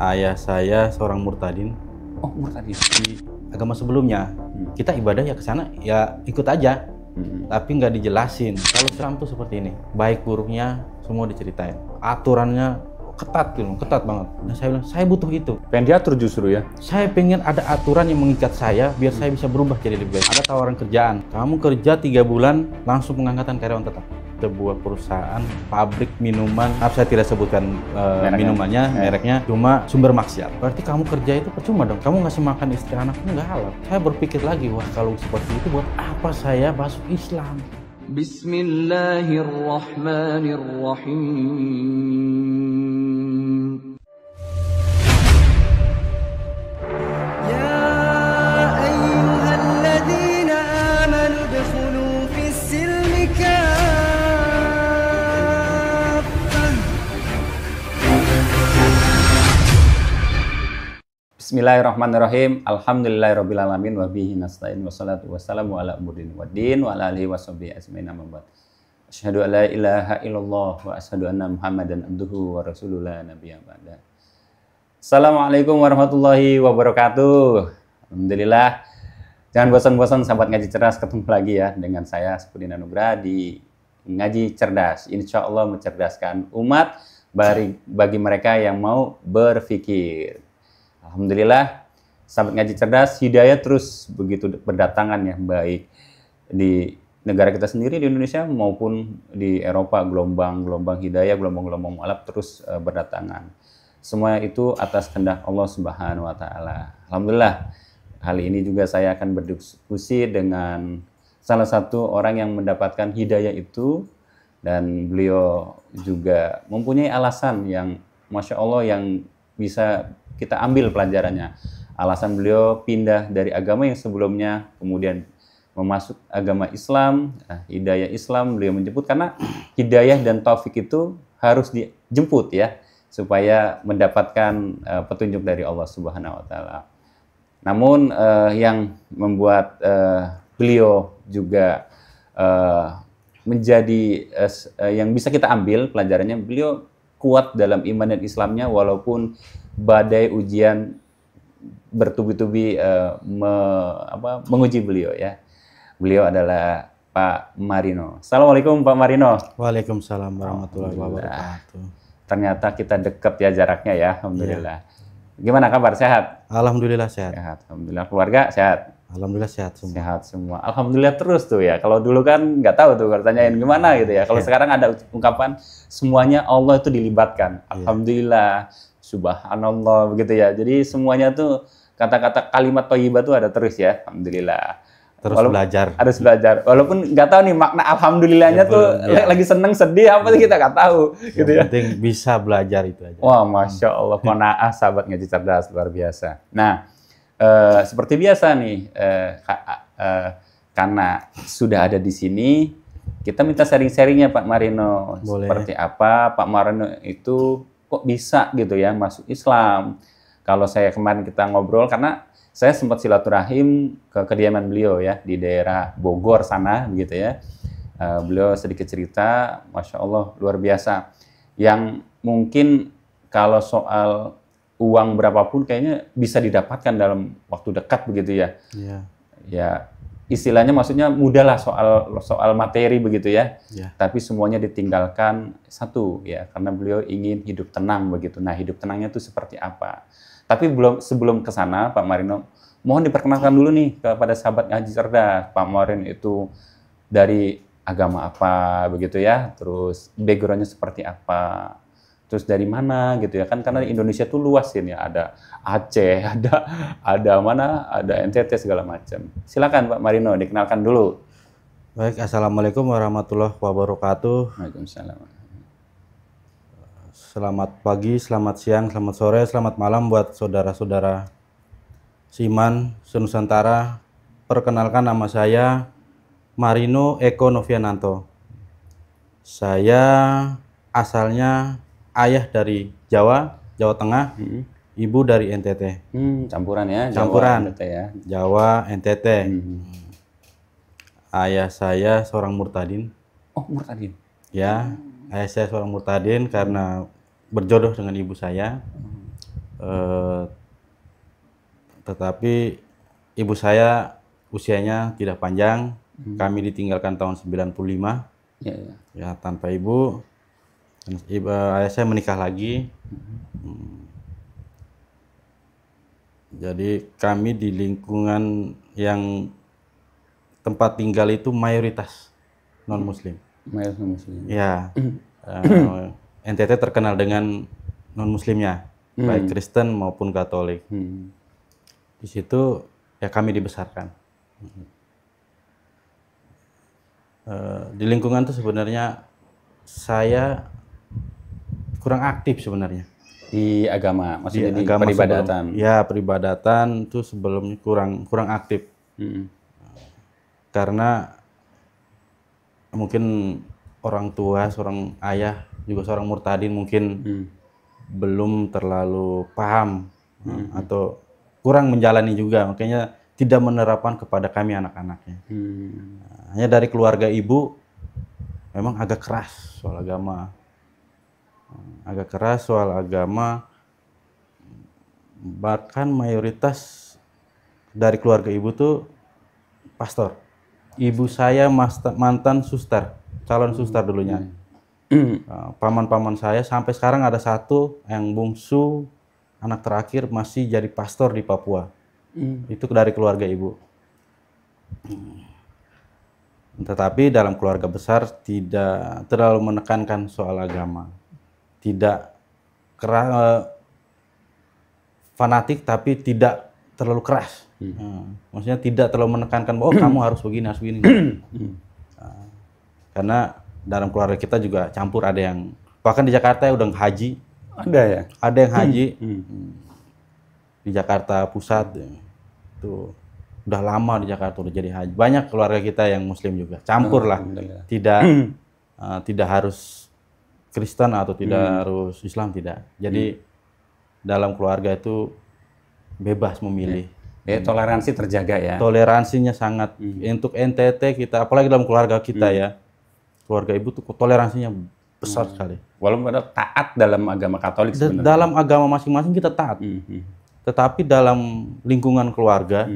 Ayah saya seorang murtadin. Oh, murtadin. Di agama sebelumnya, kita ibadah ya ke sana ya ikut aja. Tapi nggak dijelasin. Kalau Islam tuh seperti ini, baik buruknya semua diceritain. Aturannya ketat gitu, ketat banget. Dan saya bilang, saya butuh itu. Pengen diatur justru ya? Saya pengen ada aturan yang mengikat saya, biar saya bisa berubah jadi lebih baik. Ada tawaran kerjaan, kamu kerja 3 bulan, langsung pengangkatan karyawan tetap. Sebuah perusahaan pabrik minuman, maaf saya tidak sebutkan minumannya, mereknya, cuma sumber maksiat. Berarti kamu kerja itu percuma dong, kamu ngasih makan istri anakmu nggak halal. Saya berpikir lagi, wah kalau seperti itu buat apa saya masuk Islam? Bismillahirrahmanirrahim. Ya ayyuhalladzina amanu udkhulu fis-silmi kaffah. Bismillahirrahmanirrahim. Alhamdulillahirrabbilalamin. Wabihi nasta'in. Wassalatu wassalamu ala umudin waddin wa ala alihi wa sahbihi ajmain amma ba'd. Asyhadu an la ilaha illallah wa asyhadu anna Muhammadan abduhu wa rasulullah nabiyya ba'da. Assalamualaikum warahmatullahi wabarakatuh. Alhamdulillah. Jangan bosan-bosan sahabat ngaji cerdas, ketemu lagi ya dengan saya Sepudin Anugrah di Ngaji Cerdas. Insya Allah mencerdaskan umat bagi mereka yang mau berpikir. Alhamdulillah, sahabat ngaji cerdas, hidayah terus begitu berdatangan ya, baik di negara kita sendiri di Indonesia maupun di Eropa, gelombang-gelombang hidayah, gelombang-gelombang mualaf terus berdatangan. Semua itu atas kehendak Allah Subhanahu wa taala. Alhamdulillah, kali ini juga saya akan berdiskusi dengan salah satu orang yang mendapatkan hidayah itu, dan beliau juga mempunyai alasan yang Masya Allah yang bisa kita ambil pelajarannya. Alasan beliau pindah dari agama yang sebelumnya, kemudian memasuk agama Islam, hidayah Islam beliau menjemput, karena hidayah dan taufik itu harus dijemput ya, supaya mendapatkan petunjuk dari Allah Subhanahu wa taala. Namun yang membuat beliau juga menjadi yang bisa kita ambil pelajarannya, beliau kuat dalam iman dan Islamnya walaupun badai ujian bertubi-tubi menguji beliau ya. Beliau adalah Pak Marino. Assalamualaikum Pak Marino. Waalaikumsalam warahmatullahi wabarakatuh. Ternyata kita dekat ya jaraknya ya, alhamdulillah. Gimana kabar, sehat? Alhamdulillah sehat. Sehat, alhamdulillah. Keluarga sehat? Alhamdulillah sehat semua. Sehat semua. Alhamdulillah terus tuh ya. Kalau dulu kan nggak tahu tuh, kalau tanyain gimana gitu ya. Kalau sekarang ada ungkapan semuanya Allah itu dilibatkan. Alhamdulillah, subhanallah begitu ya. Jadi semuanya tuh kata-kata kalimat thayyibah tuh ada terus ya. Alhamdulillah. Terus belajar. Harus belajar. Walaupun nggak tahu nih makna alhamdulillahnya tuh lagi seneng sedih apa sih kita nggak tahu gitu ya. Penting bisa belajar itu aja. Wah, Masya Allah, qanaah sahabat ngaji cerdas luar biasa. Nah, seperti biasa nih, karena sudah ada di sini, kita minta sharing-sharingnya Pak Marino. Boleh. Seperti apa Pak Marino itu kok bisa gitu ya masuk Islam. Kalau saya kemarin kita ngobrol, karena saya sempat silaturahim ke kediaman beliau ya di daerah Bogor sana begitu ya. Beliau sedikit cerita, Masya Allah luar biasa. Yang mungkin kalau soal uang berapapun kayaknya bisa didapatkan dalam waktu dekat begitu ya. Iya. Ya istilahnya maksudnya mudah lah soal materi begitu ya. Iya. Tapi semuanya ditinggalkan satu ya, karena beliau ingin hidup tenang begitu. Nah, hidup tenangnya itu seperti apa? Tapi sebelum ke sana Pak Marino, mohon diperkenalkan dulu nih kepada sahabat ngaji cerdas. Pak Marino itu dari agama apa begitu ya? Terus backgroundnya seperti apa? Terus dari mana gitu ya, kan karena Indonesia tuh luas ini, ada Aceh, ada mana, ada NTT segala macam. Silakan Pak Marino dikenalkan dulu. Baik, assalamualaikum warahmatullahi wabarakatuh. Waalaikumsalam. Selamat pagi, selamat siang, selamat sore, selamat malam buat saudara-saudara Siman Senusantara. Perkenalkan, nama saya Marino Eko Noviananto. Saya asalnya ayah dari Jawa Tengah, ibu dari NTT. Campuran ya, Campuran. Jawa, NTT ya. Jawa, NTT. Ayah saya seorang murtadin. Oh, murtadin. Ya, ayah saya seorang murtadin karena berjodoh dengan ibu saya. Eh, tetapi ibu saya usianya tidak panjang. Kami ditinggalkan tahun 95. Ya, ya. Ya, tanpa ibu. Ayah saya menikah lagi. Jadi kami di lingkungan yang tempat tinggal itu mayoritas non-muslim. Mayoritas muslim. Ya, NTT terkenal dengan non-muslimnya, baik Kristen maupun Katolik. Di situ ya kami dibesarkan. Di lingkungan itu sebenarnya saya kurang aktif sebenarnya. Di agama, maksudnya di agama peribadatan. Ya, peribadatan itu sebelumnya kurang aktif. Karena mungkin orang tua, seorang ayah, juga seorang murtadin mungkin belum terlalu paham atau kurang menjalani juga, makanya tidak menerapkan kepada kami anak-anaknya. Hanya dari keluarga ibu memang agak keras soal agama. Bahkan mayoritas dari keluarga ibu tuh pastor. Ibu saya mantan suster, calon suster dulunya. Paman-paman saya sampai sekarang ada satu yang bungsu, anak terakhir masih jadi pastor di Papua. Itu dari keluarga ibu. Tetapi dalam keluarga besar tidak terlalu menekankan soal agama. Tidak fanatik tapi tidak terlalu keras. Maksudnya tidak terlalu menekankan bahwa kamu harus begini, harus begini. Karena dalam keluarga kita juga campur, ada yang bahkan di Jakarta ya udah haji. Ada ya? Ada yang haji di Jakarta Pusat. Tuh udah lama di Jakarta udah jadi haji. Banyak keluarga kita yang muslim juga. Campur lah. Tidak harus Kristen atau tidak harus Islam, tidak. Jadi dalam keluarga itu bebas memilih. Ya, toleransi terjaga ya. Toleransinya sangat. Untuk NTT kita, apalagi dalam keluarga kita ya, keluarga ibu tuh toleransinya besar sekali. Walaupun ada taat dalam agama Katolik sebenarnya. Dalam agama masing-masing kita taat. Tetapi dalam lingkungan keluarga,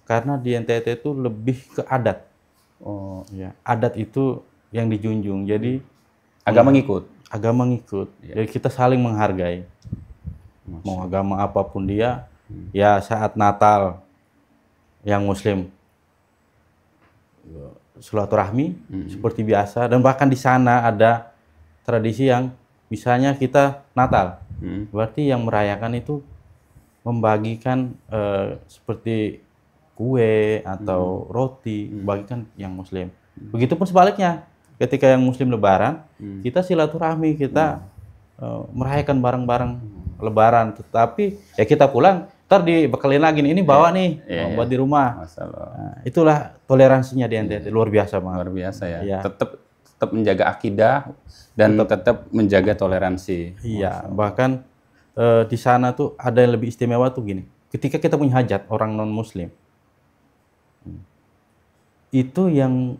karena di NTT itu lebih ke adat. Oh, ya, adat itu yang dijunjung. Jadi agama ngikut. Agama ngikut. Jadi kita saling menghargai. Mau agama apapun dia. Ya, saat Natal yang muslim silaturahmi seperti biasa, dan bahkan di sana ada tradisi yang misalnya kita Natal, berarti yang merayakan itu membagikan seperti kue atau roti, bagikan yang muslim. Begitupun sebaliknya, ketika yang muslim lebaran, kita silaturahmi, kita merayakan bareng-bareng lebaran, tetapi ya kita pulang ntar dibekelin lagi nih, ini bawa nih buat di rumah. Nah, itulah toleransinya di NTT, luar biasa banget. Luar biasa ya. Tetap menjaga akidah dan tetap menjaga toleransi. Iya, bahkan di sana tuh ada yang lebih istimewa tuh gini. Ketika kita punya hajat orang non muslim, itu yang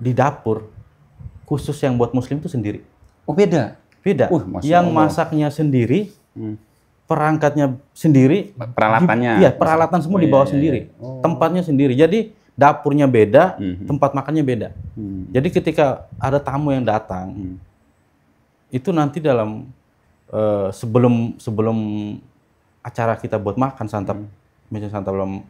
di dapur khusus yang buat muslim itu sendiri. Oh, beda. Beda. Yang masaknya sendiri. Perangkatnya sendiri, peralatannya. Iya, peralatan semua dibawa sendiri. Tempatnya sendiri. Jadi dapurnya beda, tempat makannya beda. Jadi ketika ada tamu yang datang, itu nanti dalam sebelum acara kita buat makan santap, misalnya santap dalam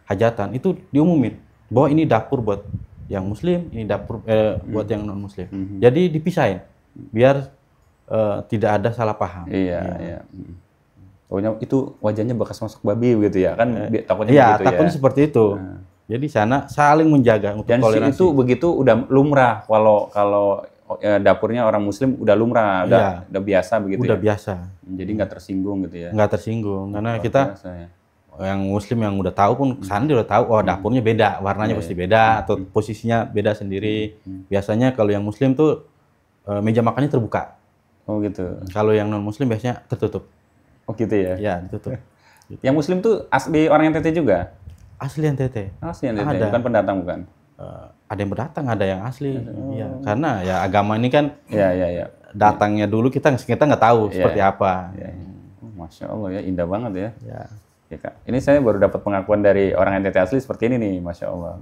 hajatan, itu diumumin bahwa ini dapur buat yang muslim, ini dapur buat yang non muslim. Jadi dipisahin biar tidak ada salah paham. Iya. Pokoknya itu wajahnya bekas masuk babi gitu ya kan, takutnya iya, begitu takutnya seperti itu. Jadi sana saling menjaga untuk toleransi. Dan itu begitu udah lumrah, kalau dapurnya orang muslim udah lumrah, udah biasa begitu. Udah ya. biasa. Jadi nggak tersinggung gitu ya. Nggak tersinggung, karena kita yang muslim yang udah tahu pun kesana dia udah tahu, oh dapurnya beda, warnanya pasti beda atau posisinya beda sendiri. Biasanya kalau yang muslim tuh meja makannya terbuka. Oh gitu. Kalau yang non muslim biasanya tertutup. Oh gitu ya? Ya, ditutup. Yang muslim tuh asli orang NTT juga? Asli NTT. Asli NTT, ada. Bukan pendatang bukan? Ada yang berdatang, ada yang asli. Ya, karena ya agama ini kan ya. datangnya dulu kita nggak tahu seperti apa. Masya Allah ya, indah banget ya. Ya. Ya, Kak. Ini saya baru dapat pengakuan dari orang NTT asli seperti ini nih, Masya Allah.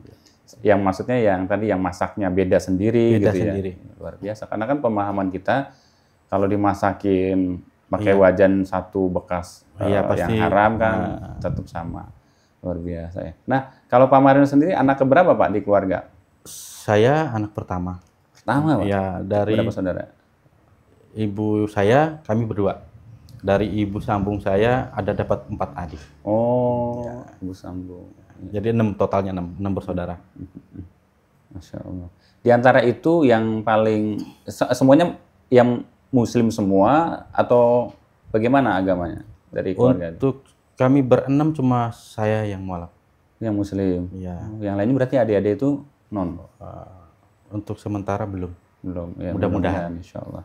Yang maksudnya yang tadi yang masaknya beda sendiri Beda gitu sendiri. ya. Luar biasa. Karena kan pemahaman kita kalau dimasakin pakai Iya. wajan satu bekas Iya, yang pasti. haram kan tetap sama. Luar biasa ya. Nah, kalau Pak Marino sendiri anak keberapa Pak di keluarga? Saya anak pertama. Pertama Pak? Ya, dari Berapa saudara? ibu saya kami berdua. Dari ibu sambung saya ada dapat 4 adik. Oh, Ibu sambung. Jadi 6 totalnya 6 bersaudara. Masya Allah. Di antara itu yang paling semuanya yang Muslim semua atau bagaimana agamanya dari keluarga? Untuk kami berenam cuma saya yang mualaf. Yang Muslim. Ya. Yang lainnya berarti adik-adik itu non. Untuk sementara belum. Belum. Ya, Mudah-mudahan. Insya Allah.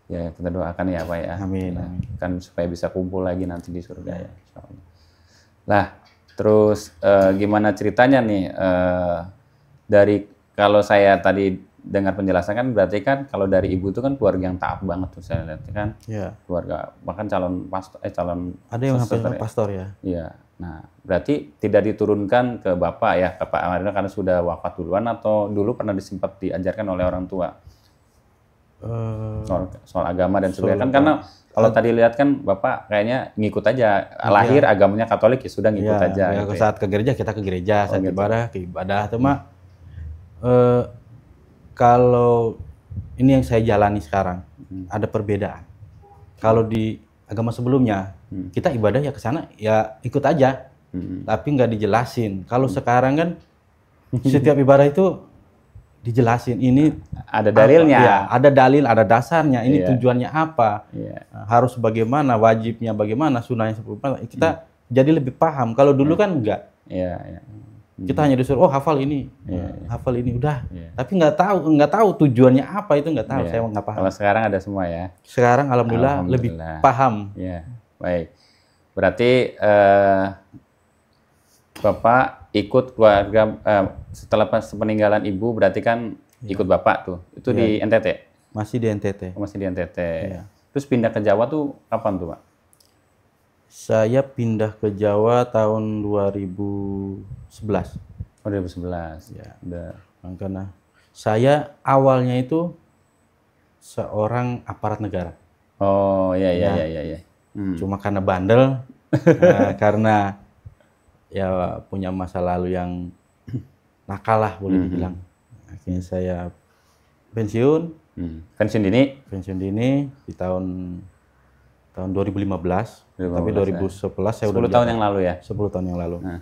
Ya kita doakan ya Pak ya. Amin, Ya, amin. kan supaya bisa kumpul lagi nanti di surga ya. Insya Allah. Lah, terus gimana ceritanya nih dari kalau saya tadi dengar penjelasan kan berarti kan kalau dari ibu itu kan keluarga yang taat banget tuh saya lihat kan. Ya. Keluarga bahkan calon pastor calon Ada yang suster sampai ya. pastor ya. Iya. Nah, berarti tidak diturunkan ke Bapak ya, ke Pak Marino karena sudah wafat duluan atau dulu pernah disempat diajarkan oleh orang tua soal agama dan sebagainya kan karena kalau tadi lihat kan Bapak kayaknya ngikut aja lahir agamanya Katolik ya sudah ngikut Iya, aja ya, gitu ya. saat ke gereja kita ke gereja, saat gitu. ibadah ke ibadah. Cuma kalau ini yang saya jalani sekarang ada perbedaan. Kalau di agama sebelumnya kita ibadah ya ke sana ya ikut aja, tapi nggak dijelasin. Kalau sekarang kan setiap ibadah itu dijelasin. Ini Ada dalilnya. apa, ya, ada dalil, ada dasarnya. Ini Iya. tujuannya apa? Iya. Harus bagaimana, wajibnya bagaimana, sunahnya seperti apa. Kita jadi lebih paham. Kalau dulu kan enggak. Iya, iya. Kita hanya disuruh, oh hafal ini, hafal ini, udah. Iya. Tapi nggak tahu tujuannya apa itu nggak tahu. Iya. Saya nggak paham. Kalau sekarang ada semua ya. Sekarang alhamdulillah, lebih Alhamdulillah. paham. Ya, baik. Berarti Bapak ikut keluarga setelah peninggalan Ibu berarti kan ikut Bapak tuh. Itu di NTT? Masih di NTT. Masih di NTT. Iya. Terus pindah ke Jawa tuh kapan tuh, Pak? Saya pindah ke Jawa tahun 2011. Oh, 2011. Ya. Udah. Karena saya awalnya itu seorang aparat negara. Oh, iya iya Ya. iya iya. Cuma karena bandel, karena ya punya masa lalu yang nakal lah boleh dibilang. Akhirnya saya pensiun Pensiun dini? di tahun 2015. Tapi 2011 saya 10 udah tahun yang lalu ya? 10 tahun yang lalu. Nah,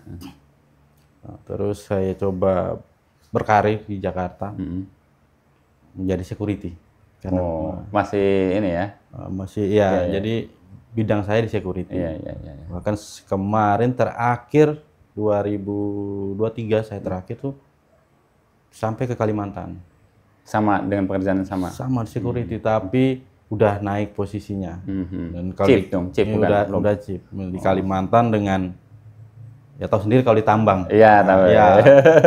Nah, terus saya coba berkarir di Jakarta menjadi security. Karena oh, masih ini ya? masih ya, jadi bidang saya di security. Iya iya iya. Bahkan kemarin terakhir 2023 saya terakhir tuh sampai ke Kalimantan. Sama dengan pekerjaan yang sama? Sama di security tapi udah naik posisinya. Dan kalau Chief dong, chief bukan? Belum. udah chief di Kalimantan dengan ya tahu sendiri kalau ditambang. Iya, tahu. Ya,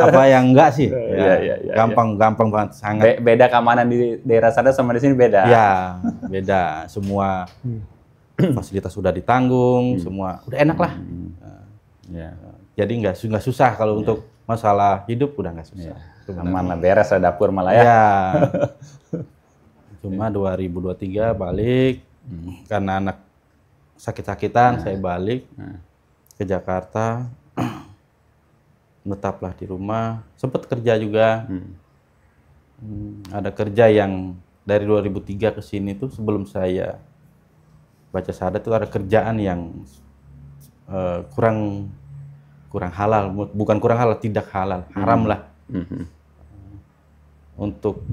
apa yang enggak sih? Iya. Gampang banget sangat. Beda keamanan di daerah sana sama di sini beda? Ya, beda. Semua fasilitas sudah ditanggung, semua udah enak lah. Iya. Jadi nggak susah kalau untuk masalah hidup udah nggak susah. Aman lah, beres lah dapur malah ya. Ya. Cuma 2023 balik karena anak sakit-sakitan saya balik ke Jakarta, menetaplah di rumah. Sempat kerja juga. Ada kerja yang dari 2003 ke sini tuh sebelum saya baca syahadat itu ada kerjaan yang kurang halal, bukan kurang halal, tidak halal, haram lah. Untuk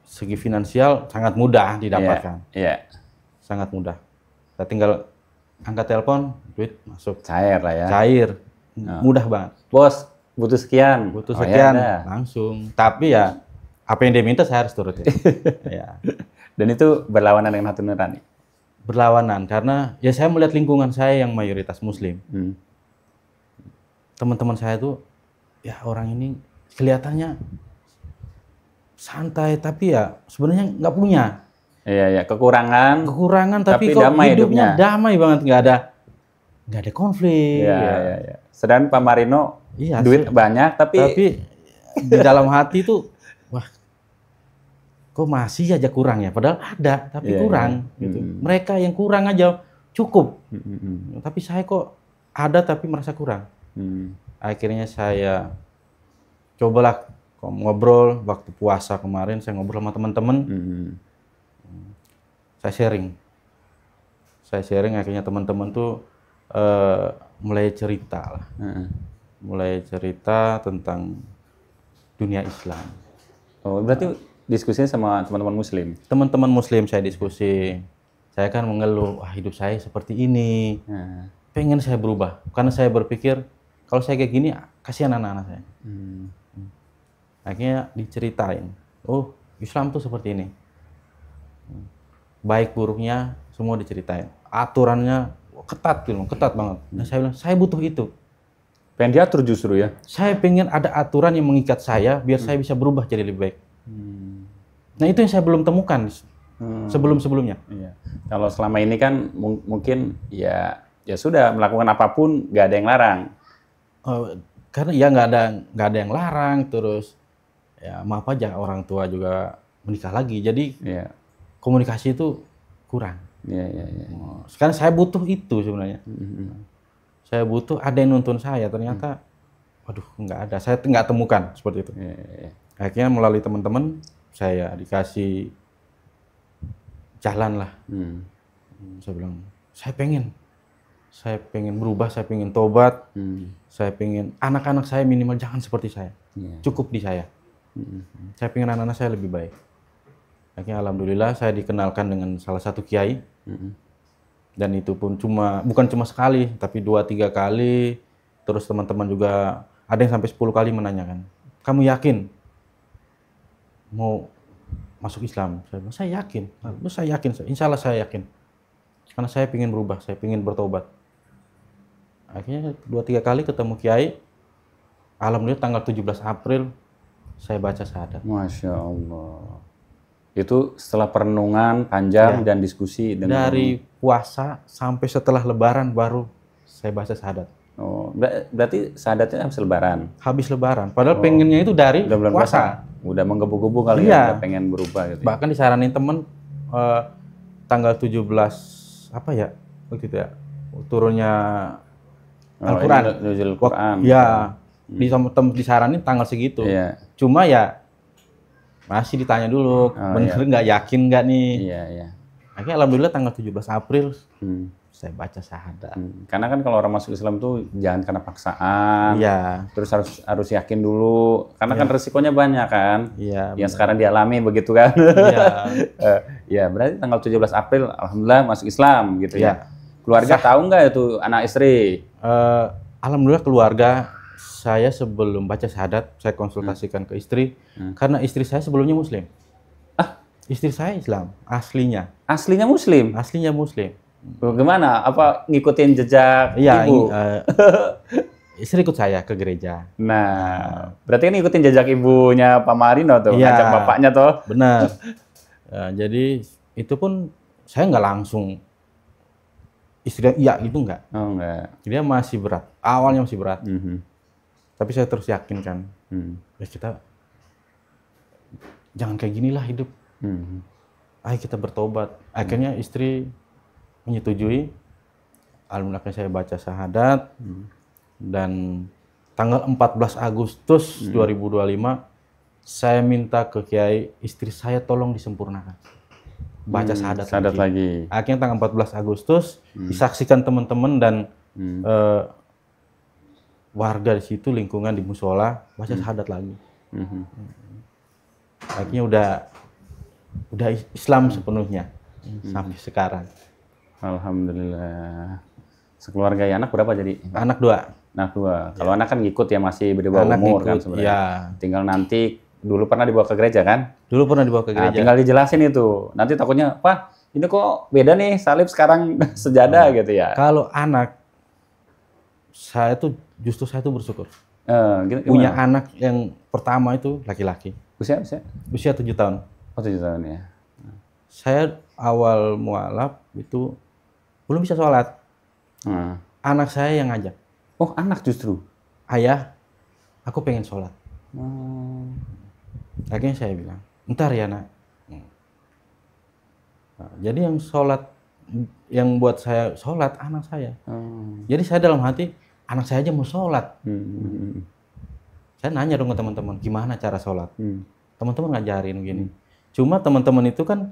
segi finansial sangat mudah didapatkan. Iya. Sangat mudah. Saya tinggal angkat telepon, duit masuk. Cair lah ya. Cair. Mudah banget. Bos, butuh sekian. Butuh Oh, sekian, ya, langsung. Tapi ya, apa yang dia minta saya harus turutin. Ya. Dan itu berlawanan dengan hati nurani. Berlawanan, karena ya saya melihat lingkungan saya yang mayoritas muslim. Teman-teman saya tuh, ya orang ini kelihatannya santai, tapi ya sebenarnya nggak punya. Iya, kekurangan. Kekurangan tapi Tapi kok damai hidupnya hidupnya. damai banget, nggak ada konflik. Iya, ya. iya. Sedangkan Pak Marino Iya, duit banyak tapi tapi di dalam hati tuh, wah, kok masih aja kurang ya? Padahal ada, tapi Iya, kurang. iya. Gitu. Mereka yang kurang aja cukup, Mm. tapi saya kok ada tapi merasa kurang. Mm. Akhirnya saya cobalah ngobrol waktu puasa kemarin, saya ngobrol sama teman-teman, Mm. saya sharing, akhirnya teman-teman tuh mulai cerita lah, mulai cerita tentang dunia Islam. Oh, berarti diskusinya sama teman-teman Muslim. Teman-teman Muslim saya diskusi, saya kan mengeluh, wah hidup saya seperti ini, Nah. pengen saya berubah, karena saya berpikir kalau saya kayak gini kasihan anak-anak saya. Mm. Akhirnya diceritain, oh Islam tuh seperti ini, baik buruknya semua diceritain, aturannya ketat gitu, ketat banget. Dan saya bilang, saya butuh itu. Pengen diatur justru ya. Saya pengen ada aturan yang mengikat saya biar saya bisa berubah jadi lebih baik. Nah itu yang saya belum temukan sebelum-sebelumnya. Iya. Kalau selama ini kan mungkin ya sudah melakukan apapun nggak ada yang larang. Karena ya nggak ada yang larang, terus ya maaf aja orang tua juga menikah lagi, jadi Iya. komunikasi itu kurang. Iya. Sekarang saya butuh itu sebenarnya. Saya butuh ada yang nuntun saya, ternyata waduh nggak ada, saya nggak temukan seperti itu. Iya. Akhirnya melalui teman-teman saya dikasih jalan lah. Saya bilang saya pengen berubah, saya pengen tobat, saya pengen anak-anak saya minimal jangan seperti saya, cukup di saya. Saya pengen anak-anak saya lebih baik. Akhirnya alhamdulillah saya dikenalkan dengan salah satu kiai. Dan itu pun bukan cuma sekali, tapi 2-3 kali. Terus teman-teman juga ada yang sampai 10 kali menanyakan, kamu yakin mau masuk Islam? Saya bilang, saya yakin, insya Allah saya yakin. Karena saya ingin berubah, saya ingin bertobat. Akhirnya 2-3 kali ketemu kiai. Alhamdulillah tanggal 17 April saya baca syahadat. Masya Allah. Itu setelah perenungan panjang dan diskusi dengan dari puasa sampai setelah Lebaran baru saya baca syahadat. Oh, berarti syahadatnya habis Lebaran. Habis Lebaran. Padahal pengennya itu dari Udah bulan puasa. Udah menggebu-gebu kali Iya. ya, udah pengen berubah gitu. Bahkan disaranin temen tanggal 17 apa ya waktu itu ya turunnya Al-Quran. Nuzul Quran. Ya, disaranin tanggal segitu. Iya. Cuma ya masih ditanya dulu, bener nggak yakin nggak nih? Iya. Akhirnya alhamdulillah tanggal 17 April saya baca syahadat. Karena kan kalau orang masuk Islam tuh jangan karena paksaan. Iya. Terus harus yakin dulu. Karena kan resikonya banyak kan. Iya. Yang sekarang dialami begitu kan. Iya. Ya berarti tanggal 17 April alhamdulillah masuk Islam gitu ya. Iya. Keluarga tahu nggak itu anak istri? Alhamdulillah keluarga saya sebelum baca syahadat saya konsultasikan ke istri karena istri saya sebelumnya Muslim. Istri saya Islam aslinya. Aslinya Muslim. Aslinya Muslim. Bagaimana? Apa ngikutin jejak ibu? Istri ikut saya ke gereja. Nah, berarti kan ngikutin jejak ibunya Pak Marino tuh, Iya. ngajak bapaknya tuh. Benar. Jadi itu pun saya nggak langsung istri iya gitu nggak. Oh enggak. Dia masih berat. Awalnya masih berat. Tapi saya terus yakinkan. Ya kita jangan kayak ginilah hidup. Ayo kita bertobat. Akhirnya istri menyetujui. Alhamdulillah saya baca syahadat. Dan tanggal 14 Agustus 2025 saya minta ke kiai istri saya tolong disempurnakan. Baca syahadat lagi. Akhirnya tanggal 14 Agustus disaksikan teman-teman dan warga di situ, lingkungan di musola baca syahadat lagi. Akhirnya udah Islam sepenuhnya sampai sekarang. Alhamdulillah. Sekeluarga ya anak berapa jadi? Anak 2. Anak 2. Kalau anak kan ngikut ya masih di bawah umur kan sebenarnya. Ya. Tinggal nanti dulu pernah dibawa ke gereja kan? Dulu pernah dibawa ke gereja. Tinggal dijelasin itu. Nanti takutnya, "Wah, ini kok beda nih salib sekarang sejadah gitu ya." Kalau anak saya tuh justru saya tuh bersyukur. Gimana? Punya anak yang pertama itu laki-laki. Usia? Usia 7 tahun. Oh, 7 tahun ya. Saya awal mualaf itu belum bisa sholat. Nah. Anak saya yang ngajak. Oh, anak justru. Ayah, aku pengen sholat. Oh. Akhirnya saya bilang, ntar ya nak. Nah, jadi yang sholat, yang buat saya sholat anak saya. Oh. Jadi saya dalam hati, anak saya aja mau sholat. Hmm. Saya nanya dong ke teman-teman, gimana cara sholat? Hmm. Teman-teman ngajarin gini. Cuma teman-teman itu kan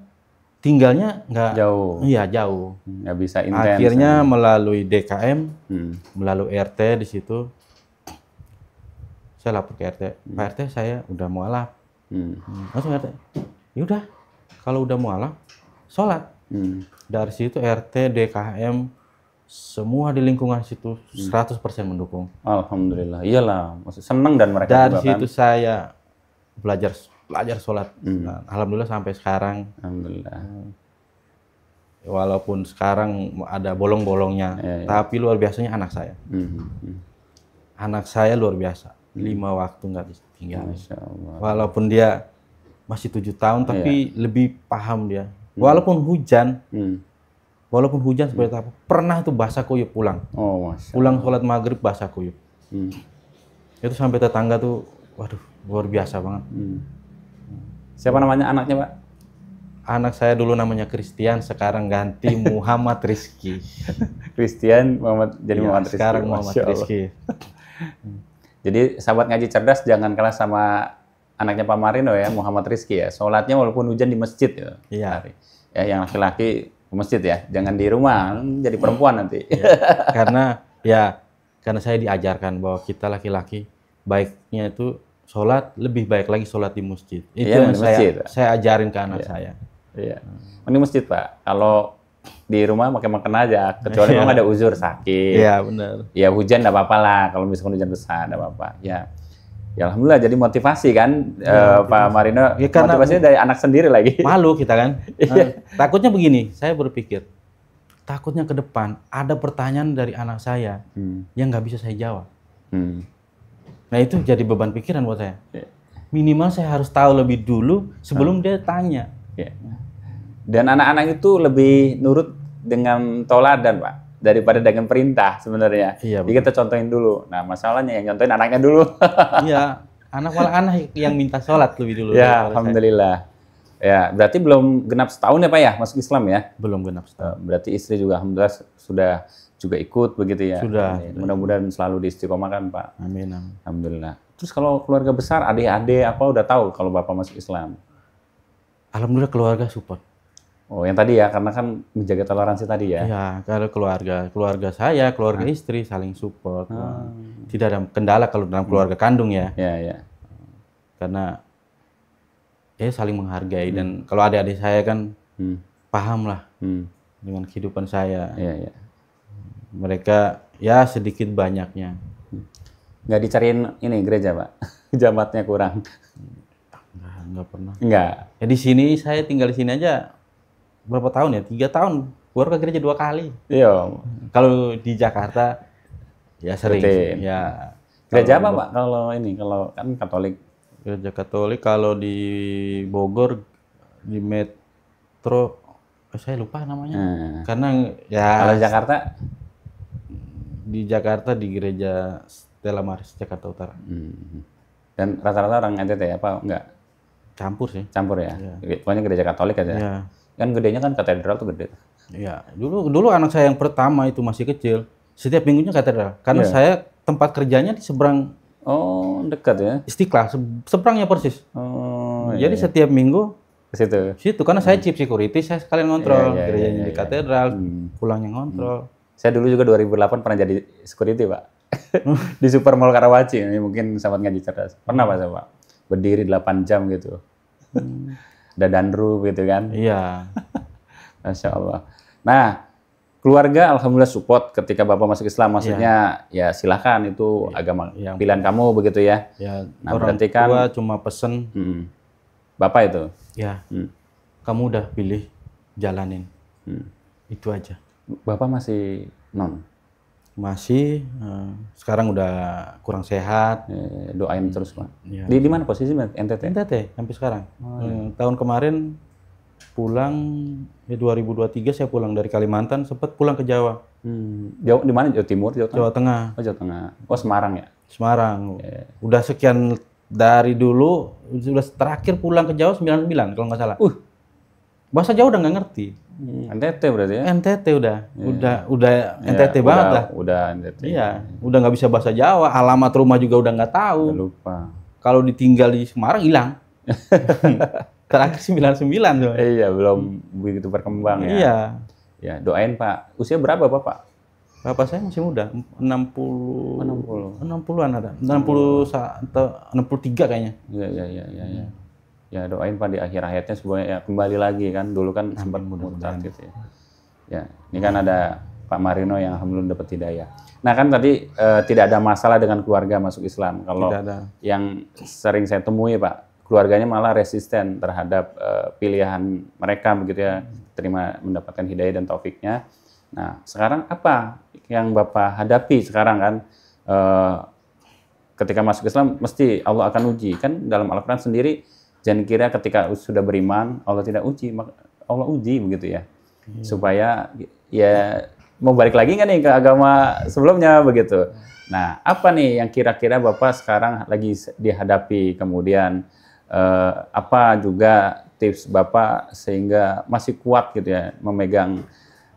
tinggalnya nggak Jauh. Iya jauh. Nggak bisa intens. Akhirnya melalui DKM, Hmm. melalui RT di situ, saya lapor ke RT. Pak RT saya udah mualaf. Hmm. Langsung RT, yaudah kalau udah mualaf, sholat. Hmm. Dari situ RT, DKM, semua di lingkungan situ 100% mendukung. Alhamdulillah. Iyalah, maksud seneng dan mereka Dari juga situ kan. saya belajar sholat. Hmm. Nah, alhamdulillah sampai sekarang, Alhamdulillah. walaupun sekarang ada bolong-bolongnya, Iya, iya. tapi luar biasanya anak saya. Hmm. Hmm. Anak saya luar biasa, 5 waktu nggak ditinggal. Masya Allah. Walaupun dia masih 7 tahun, tapi lebih paham dia. Walaupun hujan, Hmm. seperti apa, pernah tuh basah kuyup pulang. Oh, Masya Allah. Pulang sholat maghrib basah kuyup. Hmm. Itu sampai tetangga tuh, waduh, luar biasa banget. Hmm. Siapa namanya anaknya, Pak? Anak saya dulu namanya Christian, sekarang ganti Muhammad Rizky. Christian Muhammad jadi Iya, Muhammad Rizky. sekarang Muhammad Masya Allah. Rizky. Jadi sahabat ngaji cerdas jangan kalah sama anaknya Pak Marino ya, Muhammad Rizky ya. Sholatnya walaupun hujan di masjid ya. Iya. Ya, yang laki-laki ke masjid ya, jangan di rumah, jadi perempuan nanti. Karena saya diajarkan bahwa kita laki-laki baiknya itu sholat, lebih baik lagi sholat di masjid. Itu Iya, yang di masjid. saya ajarin ke anak saya. Iya. Mending masjid, Pak. Kalau di rumah makan aja, kecuali Iya. memang ada uzur sakit. Iya benar. Ya hujan enggak apa-apa lah, kalau misalkan hujan besar enggak apa-apa. Ya. Ya alhamdulillah jadi motivasi kan Pak Marino. Ya, karena motivasinya dari anak sendiri lagi. Malu kita kan. Iya. Takutnya begini, saya berpikir, takutnya ke depan ada pertanyaan dari anak saya yang nggak bisa saya jawab. Hmm. Nah itu jadi beban pikiran buat saya. Iya. Minimal saya harus tahu lebih dulu sebelum dia tanya. Ya. Dan anak-anak itu lebih nurut dengan toladan, Pak, daripada dengan perintah sebenarnya. Iya, Jadi kita contohin dulu. Nah, masalahnya yang contohin anaknya dulu. Iya, malah anak yang minta sholat lebih dulu. Ya, daripada saya. alhamdulillah. Ya, berarti belum genap setahun ya, Pak ya, masuk Islam ya? Belum genap setahun. Berarti istri juga alhamdulillah sudah juga ikut begitu ya. Sudah. Mudah-mudahan selalu diistiqomahkan, Pak. Amin, amin. Alhamdulillah. Terus kalau keluarga besar, adik-adik apa udah tahu kalau Bapak masuk Islam? Alhamdulillah keluarga support. Oh, yang tadi ya, karena kan menjaga toleransi tadi ya. Iya, kalau keluarga saya, keluarga istri saling support. Tidak ada kendala kalau dalam keluarga kandung ya. Ya, ya. Karena saling menghargai dan kalau adik-adik saya kan paham lah dengan kehidupan saya. Iya, iya. Mereka ya sedikit banyaknya. Nggak dicariin ini gereja, Pak? Jamatnya kurang. Nggak pernah. Nggak. Ya di sini saya tinggal di sini aja berapa tahun ya? 3 tahun. Keluar ke gereja 2 kali. Iya. Kalau di Jakarta ya sering. Rutin. Ya. Gereja Kalau apa, Pak? Kalau ini, kalau kan Katolik. Gereja Katolik, kalau di Bogor di Metro saya lupa namanya. Karena ya Kalau Jakarta? di Jakarta di gereja Stella Maris Jakarta Utara. Dan rata-rata orang NTT apa enggak? Campur sih. Campur ya? Iya. Pokoknya gereja Katolik aja. Iya. Kan gedenya kan katedral tuh gede. Iya. Dulu anak saya yang pertama itu masih kecil. Setiap minggunya katedral. Karena Iya. saya tempat kerjanya di seberang Oh, dekat ya? Istiqlal, seberangnya persis. Oh, Jadi setiap minggu ke situ. situ karena saya chief security, saya sekalian ngontrol Iya, iya, gerejanya iya, di iya. katedral, pulangnya ngontrol. Saya dulu juga 2008 pernah jadi security, Pak. Di Supermall Karawaci. Ini mungkin sahabat ngaji cerdas. Pernah, Pak, saya, Pak. Berdiri 8 jam gitu. Ada danru gitu kan. Iya. Masya Allah. Nah, keluarga alhamdulillah support ketika Bapak masuk Islam. Maksudnya ya silakan itu agama Yang- pilihan kamu begitu ya. Ya, Nah, orang berarti kan- tua cuma pesen, Bapak itu. ya, Hmm. kamu udah pilih, jalanin. Hmm. Itu aja. Bapak masih non. Masih, sekarang udah kurang sehat. Doain terus, Pak. Ya. Di mana posisi NTT? NTT sampai sekarang. Tahun kemarin pulang ya 2023 saya pulang dari Kalimantan, sempat pulang ke Jawa, Jawa di mana? Jawa Timur, Jawa Tengah? Jawa Tengah, Oh, Jawa Tengah. Oh, Semarang ya? Semarang. Udah sekian dari dulu, sudah terakhir pulang ke Jawa 99 kalau nggak salah. Bahasa Jawa udah nggak ngerti. NTT berarti ya? NTT udah NTT banget lah. Udah NTT. Iya, udah nggak bisa bahasa Jawa, alamat rumah juga udah nggak tahu. Udah lupa. Kalau ditinggal di Semarang hilang. Terakhir 99 tuh. Iya, belum begitu berkembang ya. Iya. Ya, doain Pak. Usia berapa Bapak? Bapak saya masih muda, 60-an ada. 63 kayaknya. Iya. Ya, doain Pak di akhir hayatnya supaya ya kembali lagi kan. Dulu kan sempat murtad gitu ya. Ya, ini kan ada Pak Marino yang alhamdulillah dapat hidayah. Nah, kan tadi tidak ada masalah dengan keluarga masuk Islam. Kalau Tidak ada. yang sering saya temui Pak, keluarganya malah resisten terhadap pilihan mereka begitu ya, mendapatkan hidayah dan taufiknya. Nah, sekarang apa yang Bapak hadapi sekarang kan? Ketika masuk Islam mesti Allah akan uji kan, dalam Al-Quran sendiri, jangan kira ketika sudah beriman Allah tidak uji, Allah uji begitu ya, supaya ya mau balik lagi nggak nih ke agama sebelumnya begitu. Nah, apa nih yang kira-kira Bapak sekarang lagi dihadapi, kemudian apa juga tips Bapak sehingga masih kuat gitu ya memegang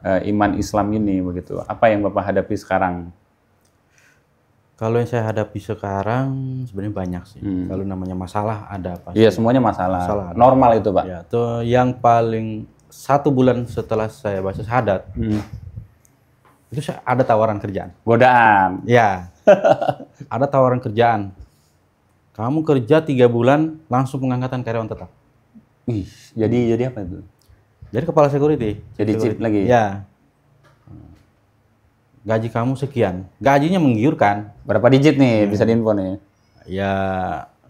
iman Islam ini begitu. Apa yang Bapak hadapi sekarang? Kalau yang saya hadapi sekarang sebenarnya banyak sih. Kalau namanya masalah ada apa? Iya, semuanya masalah. Masalah ada. Normal itu Pak. Ya, tuh yang paling 1 bulan setelah saya baca syahadat, itu ada tawaran kerjaan. Godaan. Ya, ada tawaran kerjaan. Kamu kerja 3 bulan langsung pengangkatan karyawan tetap. Wih, jadi apa itu? Jadi kepala security. Jadi chief lagi? Ya. Gaji kamu sekian. Gajinya menggiurkan. Berapa digit nih bisa diinfo nih? Ya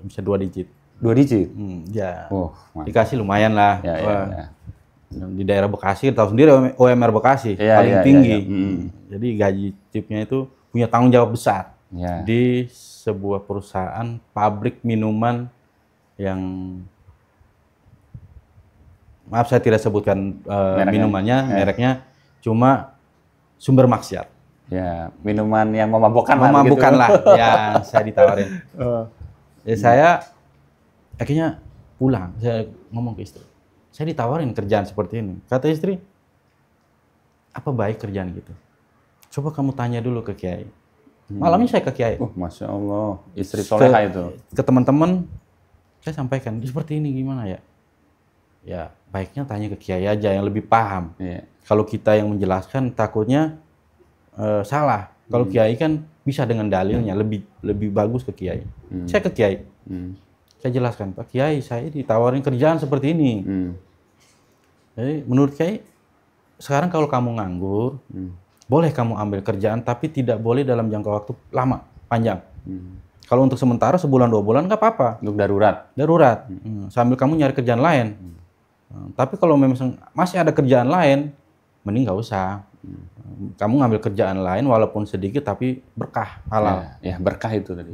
bisa 2 digit. 2 digit? Ya. Oh, dikasih lumayan lah. Ya. Di daerah Bekasi, tahu sendiri UMR Bekasi paling tinggi. Jadi gaji chipnya itu punya tanggung jawab besar di sebuah perusahaan pabrik minuman yang, maaf saya tidak sebutkan minumannya, mereknya, cuma sumber maksiat. Ya, minuman yang memabukkan lah. Memabukkan lah, ya saya ditawarin. Ya saya akhirnya pulang, saya ngomong ke istri, saya ditawarin kerjaan seperti ini. Kata istri, apa baik kerjaan gitu? Coba kamu tanya dulu ke Kiai. Malamnya saya ke Kiai. Masya Allah, istri soleha itu. Ke teman-teman, saya sampaikan, seperti ini gimana ya? Ya baiknya tanya ke Kiai aja yang lebih paham. Kalau kita yang menjelaskan takutnya salah. Kalau Kiai kan bisa dengan dalilnya, lebih bagus ke Kiai. Saya ke Kiai. Saya jelaskan, Pak Kiai, saya ditawarin kerjaan seperti ini. Jadi menurut Kiai, sekarang kalau kamu nganggur, boleh kamu ambil kerjaan, tapi tidak boleh dalam jangka waktu lama, panjang. Kalau untuk sementara, sebulan 2 bulan, nggak apa-apa. Untuk darurat? Darurat. Sambil kamu nyari kerjaan lain. Tapi kalau memang masih ada kerjaan lain, mending nggak usah. Kamu ngambil kerjaan lain, walaupun sedikit, tapi berkah, halal. Ya, berkah itu tadi.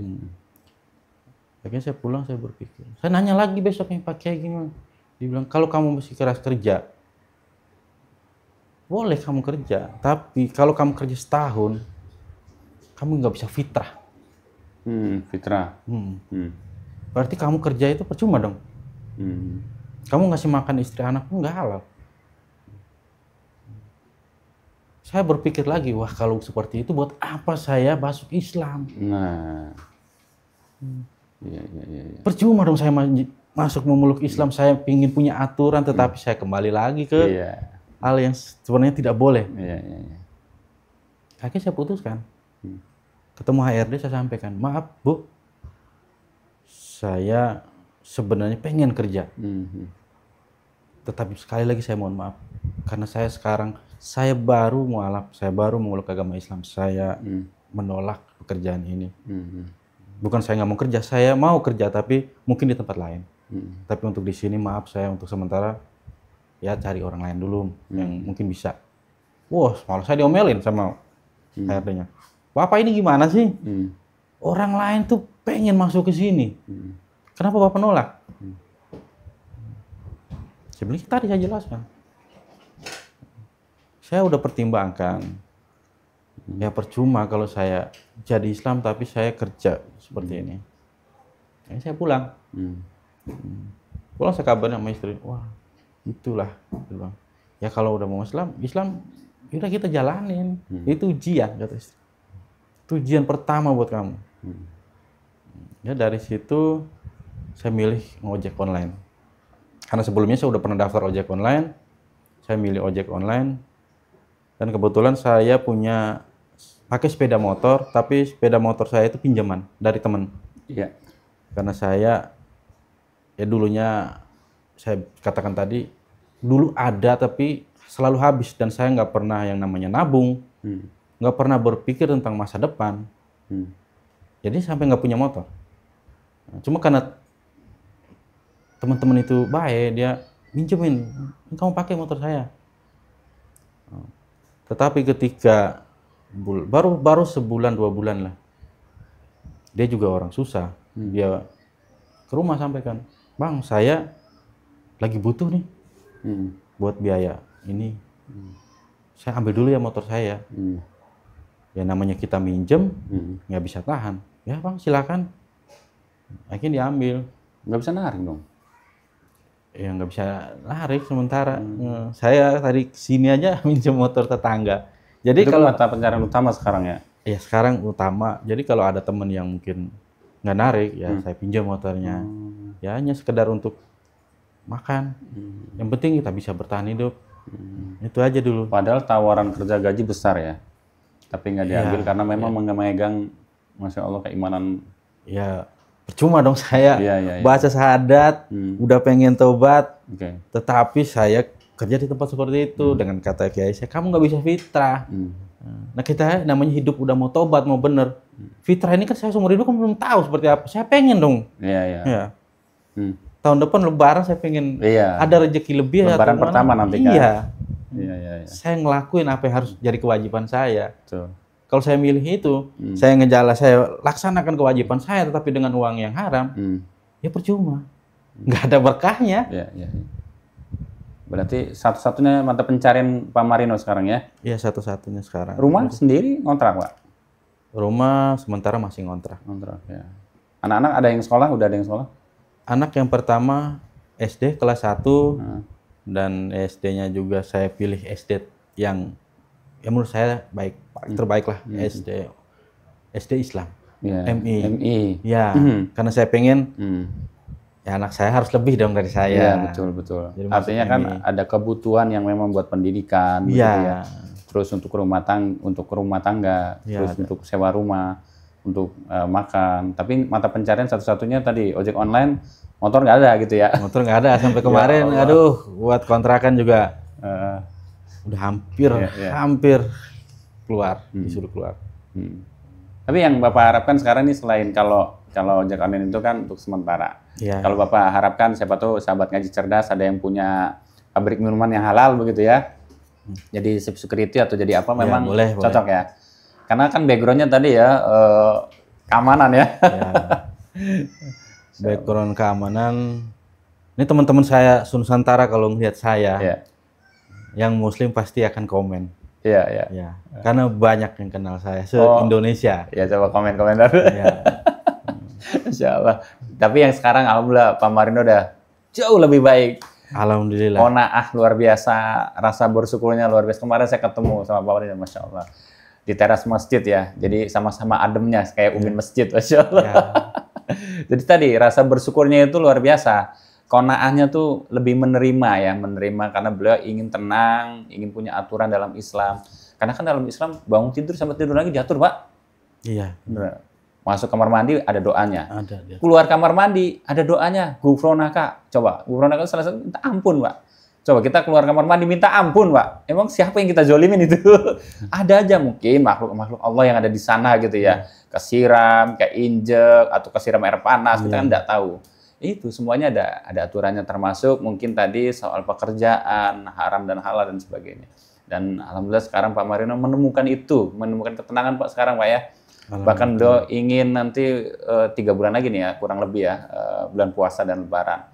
Akhirnya saya pulang, saya berpikir. Saya nanya lagi besoknya, Pak Kiai gimana? Dia bilang, kalau kamu masih keras kerja, boleh kamu kerja. Tapi kalau kamu kerja setahun, kamu nggak bisa fitrah. Fitrah. Berarti kamu kerja itu percuma dong. Kamu ngasih makan istri anak pun nggak halal. Saya berpikir lagi, wah kalau seperti itu buat apa saya masuk Islam? Nah, iya. Percuma dong saya masuk memeluk Islam, saya ingin punya aturan, tetapi saya kembali lagi ke hal yang sebenarnya tidak boleh. Akhirnya saya putuskan. Ketemu HRD, saya sampaikan, maaf Bu, saya sebenarnya pengen kerja. Tetapi sekali lagi saya mohon maaf, karena saya sekarang, saya baru mualaf, saya baru memeluk agama Islam, saya menolak pekerjaan ini. Bukan saya nggak mau kerja, saya mau kerja, tapi mungkin di tempat lain. Tapi untuk di sini, maaf saya untuk sementara, ya cari orang lain dulu yang mungkin bisa. Wah, malah saya diomelin sama HRD-nya. Bapak ini gimana sih? Orang lain tuh pengen masuk ke sini. Kenapa Bapak nolak? Sebenarnya tadi saya jelaskan. Saya udah pertimbangkan. Ya percuma kalau saya jadi Islam tapi saya kerja seperti ini. Ya, saya pulang. Pulang saya kabarin sama istri. Wah, itulah. Dia bilang, ya kalau udah mau Islam udah kita jalanin. Itu ujian, kata istri. Itu ujian pertama buat kamu. Ya dari situ saya milih ngojek online. Karena sebelumnya saya udah pernah daftar ojek online. Saya milih ojek online. Dan kebetulan saya punya pakai sepeda motor, tapi sepeda motor saya itu pinjaman dari teman. Iya. Karena saya ya dulunya saya katakan tadi dulu ada tapi selalu habis dan saya nggak pernah yang namanya nabung, nggak pernah berpikir tentang masa depan. Jadi sampai nggak punya motor. Nah, cuma karena teman-teman itu baik, dia minjemin, kamu pakai motor saya. Tetapi ketika baru sebulan 2 bulan lah, dia juga orang susah. Dia ke rumah sampaikan, Bang, saya lagi butuh nih buat biaya ini. Saya ambil dulu ya motor saya. Ya namanya kita minjem, nggak bisa tahan. Ya Bang, silakan. Akhirnya diambil. Nggak bisa narik dong. Ya nggak bisa narik sementara. Saya tadi sini aja minjem motor tetangga. Jadi itu kalau mata pencarian utama sekarang ya? Ya sekarang utama. Jadi kalau ada teman yang mungkin nggak narik, ya saya pinjam motornya. Ya hanya sekedar untuk makan. Yang penting kita bisa bertahan hidup. Itu aja dulu. Padahal tawaran kerja gaji besar ya, tapi nggak diambil karena memang memegang, Masya Allah, keimanan. Ya percuma dong saya Iya. baca syahadat, udah pengen tobat, Oke. tetapi saya kerja di tempat seperti itu dengan kata kiai saya, kamu nggak bisa fitrah. Nah kita namanya hidup udah mau tobat, mau bener. Fitrah ini kan saya seumur hidup kan belum tahu seperti apa. Saya pengen dong. Iya. Ya. Tahun depan Lebaran saya pengen ada rezeki lebih. Lebaran pertama nanti kan? Iya. Iya. Saya ngelakuin apa yang harus jadi kewajiban saya. Betul. Kalau saya milih itu, saya saya laksanakan kewajiban saya, tetapi dengan uang yang haram, ya percuma. Nggak ada berkahnya. Iya. Berarti satu-satunya mata pencarian Pak Marino sekarang ya? Iya, satu-satunya sekarang. Rumah sendiri ngontrak, Pak? Rumah sementara masih ngontrak. Ngontrak, ya. Anak-anak ada yang sekolah? Udah ada yang sekolah? Anak yang pertama SD kelas 1, dan SD-nya juga saya pilih SD yang menurut saya terbaik lah, SD Islam, MI. Ya, karena saya pengen ya anak saya harus lebih dong dari saya. Iya, betul. Jadi artinya kan ada kebutuhan yang memang buat pendidikan, gitu ya. Terus untuk rumah tangga, terus untuk sewa rumah, untuk makan. Tapi mata pencarian satu-satunya tadi ojek online, motor nggak ada gitu ya? Motor nggak ada sampai kemarin. Aduh, buat kontrakan juga udah hampir keluar, disuruh keluar. Tapi yang Bapak harapkan sekarang ini selain kalau ojek online itu kan untuk sementara. Kalau Bapak harapkan, siapa tahu sahabat ngaji cerdas ada yang punya pabrik minuman yang halal begitu ya. Jadi security atau jadi apa memang boleh. Ya. Karena kan background-nya tadi ya keamanan ya. Background keamanan. Ini teman-teman saya Nusantara kalau melihat saya, yang Muslim pasti akan komen. Iya. Karena banyak yang kenal saya se-Indonesia. Ya coba komen-komentar. Insya Allah. Tapi yang sekarang alhamdulillah Pak Marino udah jauh lebih baik. Alhamdulillah. Qanaah luar biasa, rasa bersyukurnya luar biasa. Kemarin saya ketemu sama Pak Marino, Masya Allah. Di teras masjid ya, jadi sama-sama ademnya kayak ubin masjid, Masya Allah. Jadi tadi rasa bersyukurnya itu luar biasa. Qanaahnya tuh lebih menerima karena beliau ingin tenang, ingin punya aturan dalam Islam. Karena kan dalam Islam bangun tidur sampai tidur lagi diatur, Pak. Iya. Masuk kamar mandi ada doanya. Ada. Keluar kamar mandi ada doanya. Gufronaka. Coba, gufronaka itu salah satu minta ampun, Pak. Coba kita keluar kamar mandi minta ampun, Pak. Emang siapa yang kita zolimin itu? Ada aja mungkin makhluk-makhluk Allah yang ada di sana gitu ya. Kesiram, keinjek, atau kesiram air panas, kita kan nggak tahu. Itu semuanya ada aturannya, termasuk mungkin tadi soal pekerjaan, haram dan halal dan sebagainya. Dan alhamdulillah sekarang Pak Marino menemukan ketenangan Pak sekarang, Pak ya. Bahkan beliau ingin nanti 3 bulan lagi nih ya, kurang lebih ya, bulan puasa dan Lebaran.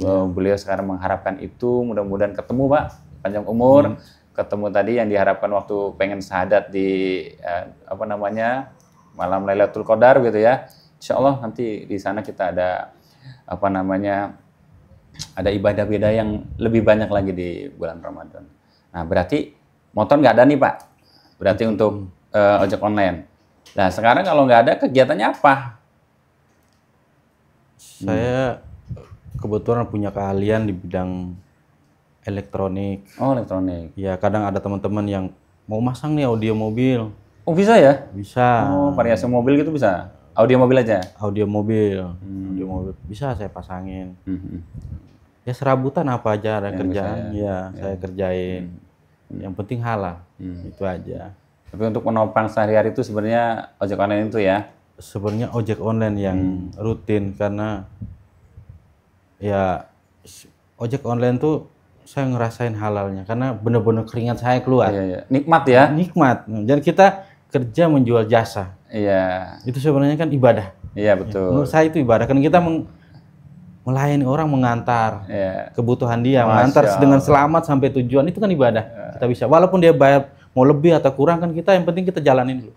Beliau sekarang mengharapkan itu, mudah-mudahan ketemu Pak, panjang umur, ketemu tadi yang diharapkan waktu pengen syahadat di malam Lailatul Qadar gitu ya. Insya Allah nanti di sana kita ada ada ibadah beda yang lebih banyak lagi di bulan Ramadan. Nah berarti motor nggak ada nih Pak, berarti untuk ojek online. Nah sekarang kalau nggak ada kegiatannya apa? Saya kebetulan punya keahlian di bidang elektronik. Oh elektronik. Ya kadang ada teman-teman yang mau masang nih audio mobil. Oh bisa ya? Bisa. Oh variasi mobil gitu bisa? Audio mobil aja? Audio mobil. Audio mobil bisa saya pasangin. Ya serabutan apa aja ada Yang kerjaan. bisa Ya saya kerjain. Yang penting halal. Itu aja. Tapi untuk menopang sehari-hari itu sebenarnya ojek online itu ya? Sebenarnya ojek online yang rutin karena ya ojek online tuh saya ngerasain halalnya karena bener-bener keringat saya keluar. Iya, iya. Nikmat ya? Nikmat. Dan kita kerja menjual jasa. Iya. Itu sebenarnya kan ibadah. Iya betul. Menurut saya itu ibadah. Kan kita melayani orang, mengantar Iya. kebutuhan dia, Masya mengantar Allah. dengan selamat sampai tujuan, itu kan ibadah. Kita bisa, walaupun dia bayar mau lebih atau kurang kan kita yang penting kita jalanin dulu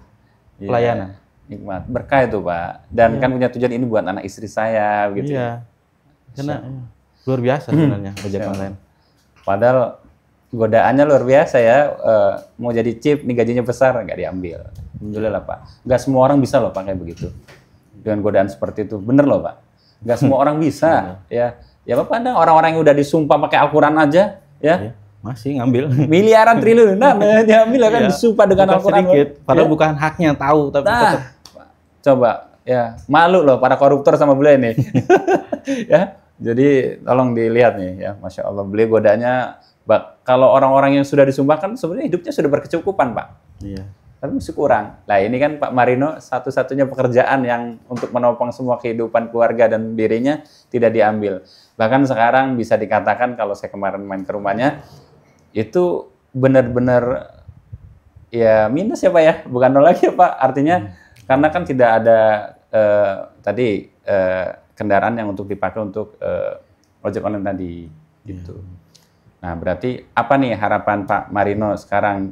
Iya. pelayanan. Nikmat. Berkah itu Pak. Dan kan punya tujuan ini buat anak istri saya begitu. Iya. Karena luar biasa sebenarnya ojek Masya Allah. online. Padahal godaannya luar biasa ya. Mau jadi chip, nih gajinya besar, nggak diambil. Alhamdulillah Pak. Nggak semua orang bisa loh pakai begitu. Dengan godaan seperti itu. Bener loh Pak. Nggak semua orang bisa. Ya Bapak pandang orang-orang yang udah disumpah pakai Al-Quran aja. Ya. Iya, masih ngambil. Miliaran triliunan diambil kan Iya. disumpah dengan Bukan Al-Quran. sedikit, padahal Ya. bukan haknya tahu, tapi tetap. Nah, coba ya malu loh para koruptor sama beliau ini. Ya, jadi tolong dilihat nih ya, Masya Allah beliau godanya. Kalau orang-orang yang sudah disumpahkan sebenarnya hidupnya sudah berkecukupan Pak, Iya. tapi masih kurang. Nah ini kan Pak Marino satu-satunya pekerjaan yang untuk menopang semua kehidupan keluarga dan dirinya tidak diambil. Bahkan sekarang bisa dikatakan kalau saya kemarin main ke rumahnya itu benar-benar ya minus ya Pak ya, bukan nol lagi ya Pak. Artinya karena kan tidak ada kendaraan yang untuk dipakai untuk ojek online tadi gitu. Nah berarti apa nih harapan Pak Marino sekarang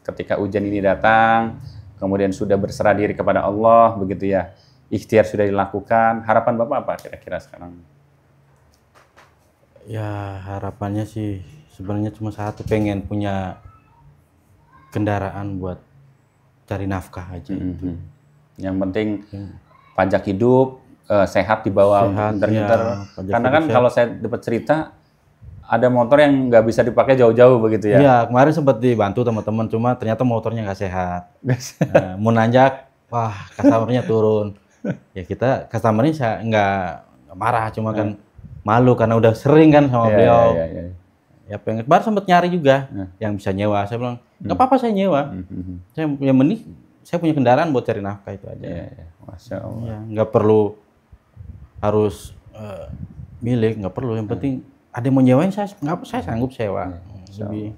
ketika ujian ini datang, kemudian sudah berserah diri kepada Allah begitu ya, ikhtiar sudah dilakukan, harapan Bapak apa kira-kira sekarang? Ya harapannya sih sebenarnya cuma satu, pengen punya kendaraan buat cari nafkah aja. Itu. Yang penting pajak hidup, sehat dibawa untuk Sehat, inter-inter. ya, pajak Karena hidup kan sehat. kalau saya dapat cerita, ada motor yang nggak bisa dipakai jauh-jauh begitu ya? Iya, kemarin sempat dibantu teman-teman, cuma ternyata motornya nggak sehat. Nah, mau nanjak, wah customer-nya turun. Ya kita customer-nya nggak marah, cuma kan malu karena udah sering kan sama beliau. Iya. Ya pengen, baru sempat nyari juga yang bisa nyewa. Saya bilang, nggak apa-apa saya nyewa. Saya yang penting saya punya kendaraan buat cari nafkah itu aja. Iya. Masya Allah. Ya, nggak perlu harus milik, nggak perlu. Yang penting ada yang mau nyewain, saya sanggup sewa. Lebih.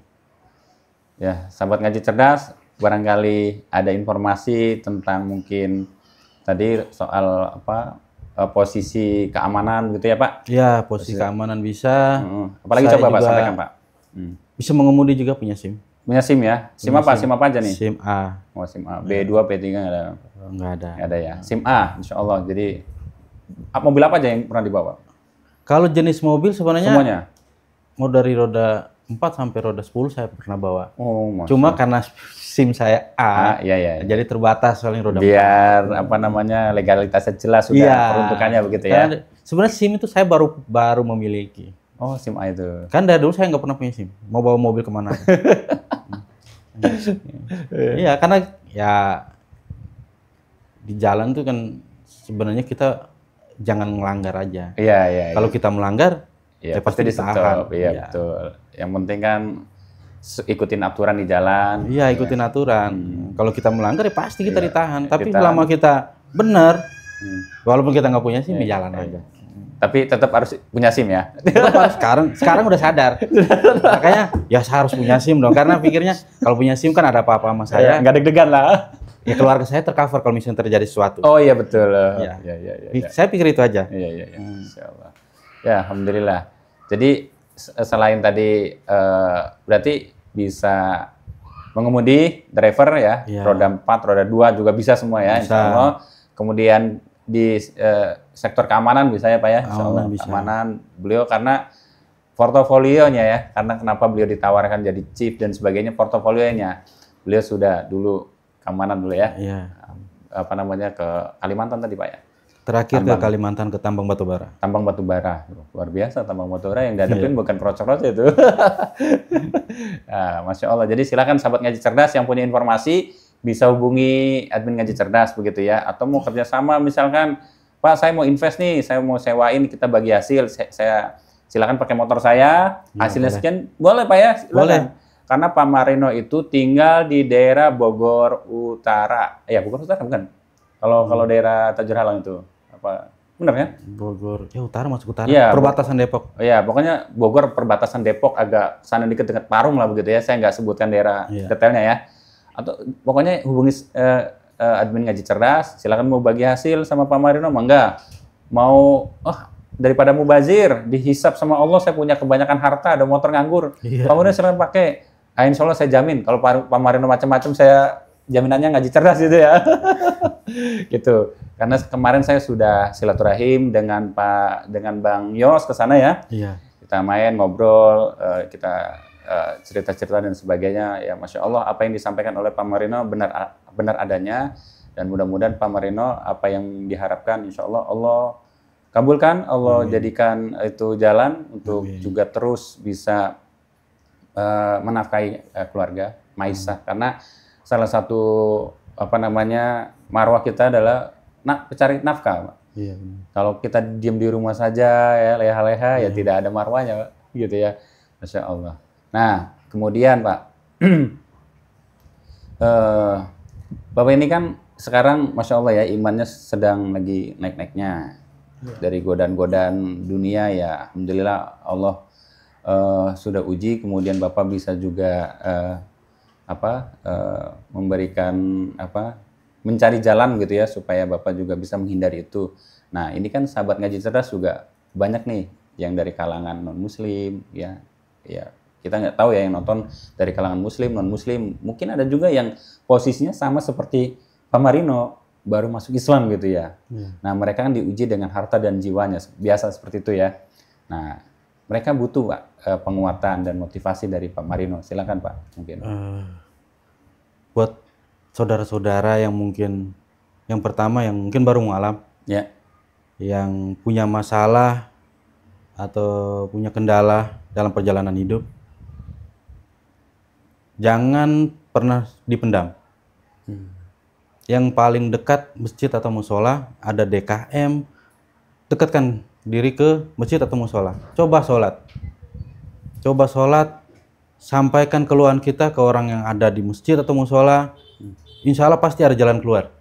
Ya, sahabat ngaji cerdas, barangkali ada informasi tentang mungkin tadi soal posisi keamanan gitu ya Pak? Ya, posisi keamanan bisa. Apalagi Saya coba Pak juga sampaikan Pak. Bisa mengemudi juga punya SIM. Punya SIM ya? SIM apa? SIM apa aja nih? SIM A. Oh SIM A. B2, B3 nggak ada? Nggak ada. Nggak ada ya? SIM A, Insya Allah. Jadi mobil apa aja yang pernah dibawa? Kalau jenis mobil sebenarnya Semuanya? mau dari roda 4 sampai roda 10 saya pernah bawa. Oh, Masya Cuma karena SIM saya A, iya. jadi terbatas soalnya roda 4. Biar legalitasnya jelas sudah Iya. peruntukannya begitu ya? Karena sebenarnya SIM itu saya baru memiliki. Oh SIM A itu. Kan dari dulu saya nggak pernah punya SIM. Mau bawa mobil kemana aja. Iya, karena ya di jalan tuh kan sebenarnya kita jangan melanggar aja. Iya. Kalau kita melanggar, ya, ya pasti di ditahan. stop. Iya betul. Yang penting kan ikutin aturan di jalan. Iya, ikutin aturan. Kalau kita melanggar ya pasti kita ditahan. Tapi ditahan. selama kita benar, walaupun kita nggak punya SIM, ya jalan aja. Tapi tetap harus punya SIM ya. Tetap harus sekarang udah sadar. Makanya ya saya harus punya SIM dong. Karena pikirnya kalau punya SIM kan ada apa-apa sama saya. Nggak deg-degan lah. Ya keluarga saya tercover kalau misalnya terjadi sesuatu. Oh iya betul. Iya. Iya. Saya pikir itu aja. Iya. Insya Allah. Ya, alhamdulillah. Jadi selain tadi berarti bisa mengemudi driver ya, Iya. roda 4, roda 2 juga bisa semua ya, Bisa. insya Allah. Kemudian di sektor keamanan bisa ya Pak ya, insya Allah. Keamanan bisa. Keamanan beliau karena portofolionya ya, karena kenapa beliau ditawarkan jadi chief dan sebagainya, portofolionya beliau sudah dulu keamanan dulu ya, Iya. apa namanya ke Kalimantan tadi Pak ya. Terakhir Tambang. ke Kalimantan ke tambang batubara. Tambang batubara, luar biasa tambang batubara yang dihadapin bukan krocok-krocok itu. Nah, Masya Allah. Jadi silakan sahabat ngaji cerdas yang punya informasi bisa hubungi admin ngaji cerdas begitu ya. Atau mau kerjasama misalkan, Pak saya mau invest nih, saya mau sewain kita bagi hasil. Saya silakan pakai motor saya, hasilnya boleh. sekian, boleh Pak ya? Silakan. Boleh. Karena Pak Marino itu tinggal di daerah Bogor Utara. Ya Bogor Utara bukan? Kalau daerah Tajur Halang itu apa? Benar ya? Bogor. Ya utara masuk utara. Iya, Perbatasan Depok. Oh ya, pokoknya Bogor perbatasan Depok agak sana dikit dekat Parung lah begitu ya. Saya nggak sebutkan daerah Iya. detailnya ya. Atau pokoknya hubungi admin ngaji cerdas. Silakan mau bagi hasil sama Pak Marino, mangga. Mau daripada mubazir, dihisap sama Allah saya punya kebanyakan harta, ada motor nganggur. Iya. Pak Marino silakan pakai. Insya Allah saya jamin. Kalau Pak Marino macam-macam saya jaminannya ngaji cerdas gitu ya. Gitu. Karena kemarin saya sudah silaturahim dengan Bang Yos ke sana ya. Iya. Kita main, ngobrol, kita cerita-cerita dan sebagainya. Ya Masya Allah apa yang disampaikan oleh Pak Marino benar adanya. Dan mudah-mudahan Pak Marino apa yang diharapkan insya Allah Allah kabulkan. Allah jadikan itu jalan untuk juga terus bisa menafkahi keluarga Maisah. Karena salah satu marwah kita adalah pencari nafkah, Pak. Iya. Benar. Kalau kita diam di rumah saja ya leha-leha ya tidak ada marwahnya, Pak. Gitu ya. Masya Allah. Nah, kemudian Pak, Bapak ini kan sekarang Masya Allah ya imannya sedang lagi naik-naiknya. Dari godaan-godaan dunia ya Alhamdulillah Allah sudah uji, kemudian Bapak bisa juga memberikan mencari jalan gitu ya supaya Bapak juga bisa menghindari itu. Nah ini kan sahabat ngaji cerdas juga banyak nih yang dari kalangan non muslim ya kita nggak tahu ya yang nonton dari kalangan muslim non muslim, mungkin ada juga yang posisinya sama seperti Pak Marino baru masuk Islam gitu ya. Nah mereka kan diuji dengan harta dan jiwanya biasa seperti itu ya. Nah mereka butuh Pak penguatan dan motivasi dari Pak Marino. Silakan Pak mungkin. Buat saudara-saudara yang mungkin yang pertama yang mungkin baru mualaf, Ya. yang punya masalah atau punya kendala dalam perjalanan hidup, jangan pernah dipendam. Yang paling dekat masjid atau musola, ada DKM, dekatkan diri ke masjid atau musola. Coba sholat, sampaikan keluhan kita ke orang yang ada di masjid atau musola. Insya Allah pasti ada jalan keluar.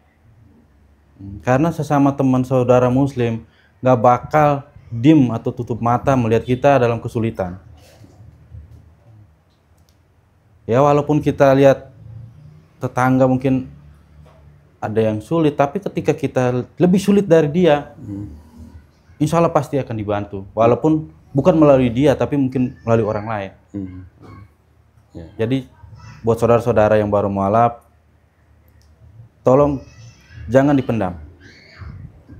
Karena sesama teman saudara muslim nggak bakal diem atau tutup mata melihat kita dalam kesulitan. Ya walaupun kita lihat tetangga mungkin ada yang sulit, tapi ketika kita lebih sulit dari dia, insya Allah pasti akan dibantu. Walaupun bukan melalui dia, tapi mungkin melalui orang lain. Jadi buat saudara-saudara yang baru mualaf, tolong jangan dipendam.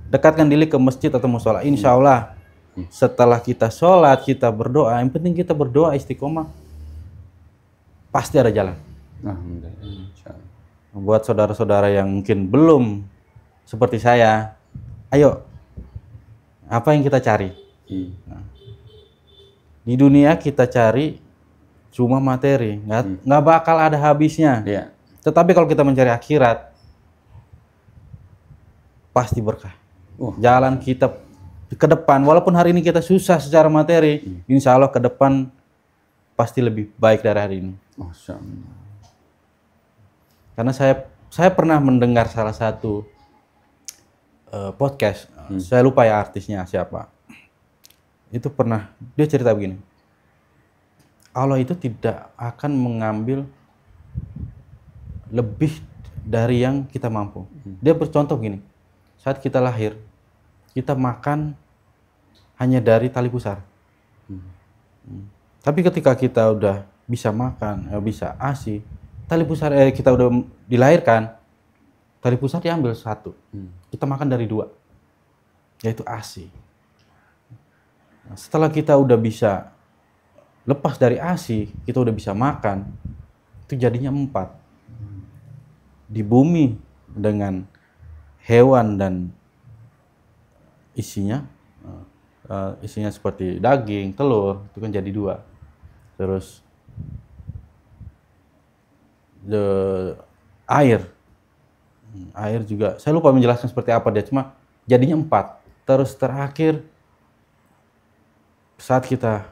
Dekatkan diri ke masjid atau musola. Insya Allah setelah kita sholat, kita berdoa. Yang penting kita berdoa istiqomah. Pasti ada jalan. Buat saudara-saudara yang mungkin belum seperti saya, ayo, apa yang kita cari? Nah, di dunia kita cari cuma materi, nggak bakal ada habisnya. Iya. Tetapi kalau kita mencari akhirat, pasti berkah. Jalan kita ke depan, walaupun hari ini kita susah secara materi, insya Allah ke depan pasti lebih baik dari hari ini. Masya Allah. Karena saya pernah mendengar salah satu podcast, saya lupa ya artisnya siapa. Itu pernah, dia cerita begini, Allah itu tidak akan mengambil lebih dari yang kita mampu. Dia bercontoh begini, saat kita lahir, kita makan hanya dari tali pusar. Tapi ketika kita udah bisa makan, bisa ASI, tali pusar kita udah dilahirkan, tali pusar diambil satu, kita makan dari dua, yaitu ASI. Nah, setelah kita udah bisa lepas dari ASI, kita udah bisa makan, itu jadinya 4. Di bumi dengan hewan dan isinya seperti daging, telur, itu kan jadi 2. Terus air juga, saya lupa menjelaskan seperti apa dia, cuma jadinya 4. Terus terakhir saat kita